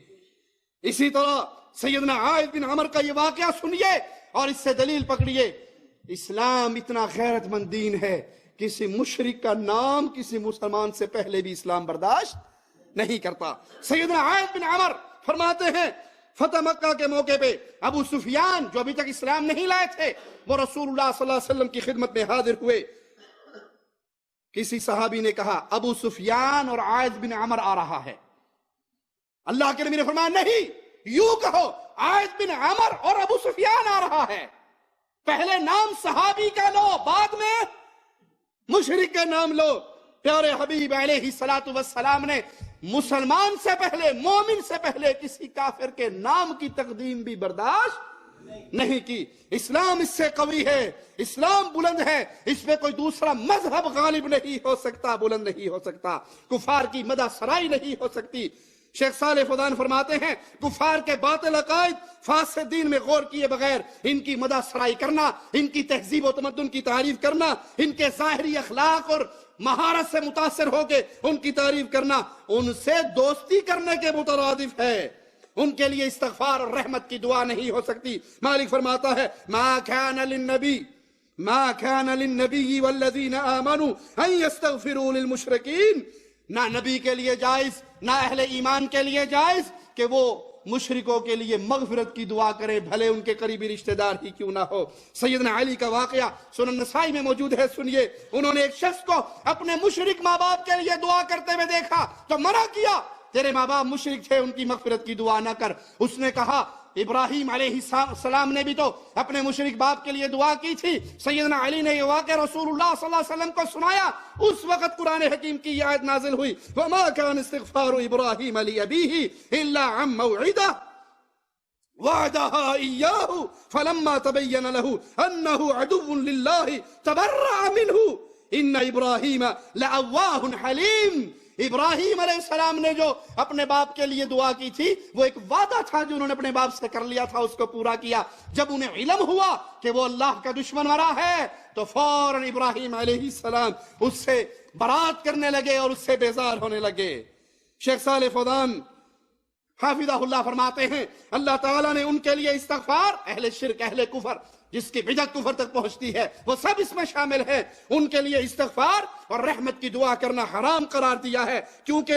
اسی طرح سیدنا عائد بن عمر کا یہ واقعہ سنیے اور اس سے دلیل پکڑیے۔ اسلام اتنا غیرت مند دین ہے، کسی مشرک کا نام کسی مسلمان سے پہلے بھی اسلام برداشت نہیں کرتا۔ سیدنا عائد بن عمر فرماتے ہیں فتح مکہ کے موقع پہ ابو سفیان جو ابھی تک اسلام نہیں لائے تھے، وہ رسول اللہ صلی اللہ علیہ وسلم کی خدمت میں حاضر ہوئے۔ کسی صحابی نے کہا ابو سفیان اور عائد بن عمر آ رہا ہے، اللہ کے نبی نے فرمایا نہیں، یوں کہو عائد بن عمر اور ابو سفیان آ رہا ہے۔ پہلے نام صحابی کا لو، بعد میں مشرک کا نام لو۔ پیارے حبیب علیہ السلام نے مسلمان سے پہلے، مومن سے پہلے کسی کافر کے نام کی تقدیم بھی برداشت نہیں کی۔ اسلام اس سے قوی ہے، اسلام بلند ہے، اس میں کوئی دوسرا مذہب غالب نہیں ہو سکتا، بلند نہیں ہو سکتا، کفار کی مدح سرائی نہیں ہو سکتی۔ شیخ صالح فوزان فرماتے ہیں کفار کے باطل عقائد فاسد دین میں غور کیے بغیر ان کی مدح سرائی کرنا، ان کی تہذیب و تمدن کی تعریف کرنا، ان کے ظاہری اخلاق اور مہارت سے متاثر ہو کے ان کی تعریف کرنا، ان سے دوستی کرنے کے مترادف ہے۔ ان کے لیے استغفار اور رحمت کی دعا نہیں ہو سکتی۔ مالک فرماتا ہے ما كان للنبی والذین آمنوا ان یستغفروا للمشرکین، نہ نبی کے لیے جائز، نہ اہل ایمان کے لیے جائز کہ وہ مشرکوں کے لیے مغفرت کی دعا کرے، بھلے ان کے قریبی رشتہ دار ہی کیوں نہ ہو۔ سیدنا علی کا واقعہ سنن نسائی میں موجود ہے، سنیے۔ انہوں نے ایک شخص کو اپنے مشرک ماں باپ کے لیے دعا کرتے ہوئے دیکھا تو منع کیا، تیرے ماں باپ مشرک تھے، ان کی مغفرت کی دعا نہ کر۔ اس نے کہا ابراہیم علیہ السلام نے بھی تو اپنے مشرک باپ کے لیے دعا کی تھی۔ سیدنا علی نے یہ واقعہ رسول اللہ صلی اللہ علیہ وسلم کو سنایا۔ اس وقت قرآن حکیم کی یہ آیت نازل ہوئی وَمَا كَانَ اسْتِغْفَارُ إِبْرَاهِيمَ لِأَبِيهِ إِلَّا عَن مَّوْعِدَةٍ وعدها إياه فلما تبين له أنه عدو لله تبرأ منه إن إبراهيم لأواه حليم۔ ابراہیم علیہ السلام نے جو اپنے باپ کے لیے دعا کی تھی، وہ ایک وعدہ تھا جو انہوں نے اپنے باپ سے کر لیا تھا، اس کو پورا کیا۔ جب انہیں علم ہوا کہ وہ اللہ کا دشمن مرا ہے تو فوراً ابراہیم علیہ السلام اس سے برات کرنے لگے اور اس سے بیزار ہونے لگے۔ شیخ صالح فوزان حافظہ اللہ فرماتے ہیں اللہ تعالیٰ نے ان کے لیے استغفار، اہل شرک اہل کفر جس کی بدعت کفر تک پہنچتی ہے وہ سب اس میں شامل ہے، ان کے لیے استغفار اور رحمت کی دعا کرنا حرام قرار دیا ہے۔ کیونکہ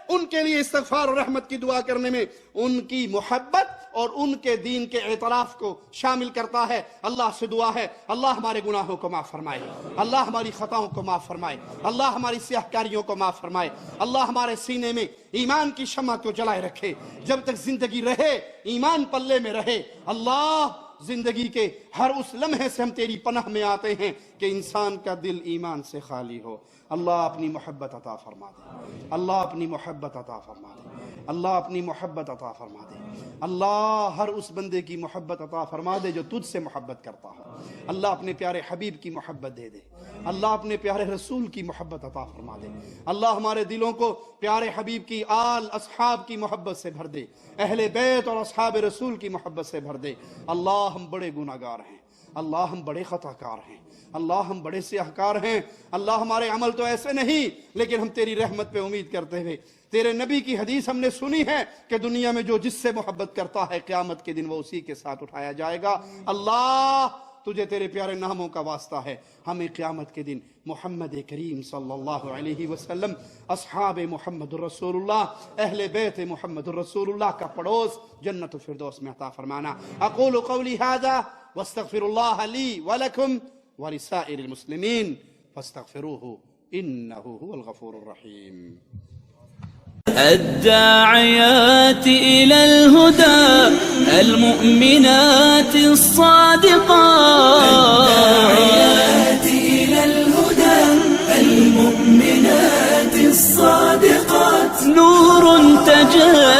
ان کے لیے استغفار اور رحمت کی دعا کرنے میں ان کی محبت اور ان کے دین کے اعتراف کو شامل کرتا ہے۔ اللہ سے دعا ہے اللہ ہمارے گناہوں کو معاف فرمائے، اللہ ہماری خطاؤں کو معاف فرمائے، اللہ ہماری سیاہ کاریوں کو معاف فرمائے، اللہ ہمارے سینے میں ایمان کی شمع کو جلائے رکھے، جب تک زندگی رہے ایمان پلے میں رہے۔ اللہ زندگی کے ہر اس لمحے سے ہم تیری پناہ میں آتے ہیں کہ انسان کا دل ایمان سے خالی ہو۔ اللہ اپنی محبت عطا فرما دے، اللہ اپنی محبت عطا فرما دے، اللہ اپنی محبت عطا فرما دے۔ اللہ ہر اس بندے کی محبت عطا فرما دے جو تجھ سے محبت کرتا ہو۔ اللہ اپنے پیارے حبیب کی محبت دے دے، اللہ اپنے پیارے رسول کی محبت عطا فرما دے۔ اللہ ہمارے دلوں کو پیارے حبیب کی آل اصحاب کی محبت سے بھر دے، اہل بیت اور اصحاب رسول کی محبت سے بھر دے۔ اللہ ہم بڑے گناہگار ہیں، اللہ ہم بڑے خطا کار ہیں، اللہ ہم بڑے سیاہ کار ہیں۔ اللہ ہمارے عمل تو ایسے نہیں، لیکن ہم تیری رحمت پہ امید کرتے ہوئے تیرے نبی کی حدیث ہم نے سنی ہے کہ دنیا میں جو جس سے محبت کرتا ہے قیامت کے دن وہ اسی کے ساتھ اٹھایا جائے گا۔ اللہ تجھے تیرے پیارے ناموں کا واسطہ ہے، ہمیں قیامت کے دن محمد کریم صلی اللہ علیہ وسلم، اصحاب محمد الرسول اللہ، اہل بیت محمد الرسول اللہ کا پڑوس جنت الفردوس میں عطا فرمانا۔ اقول قولی ھذا واستغفر اللہ لی ولکم ولسائر المسلمین فاستغفروه انه هو الغفور الرحیم۔ الداعيات إلى الهدى المؤمنات الصادقات، الداعيات إلى الهدى المؤمنات الصادقات، نور تجلى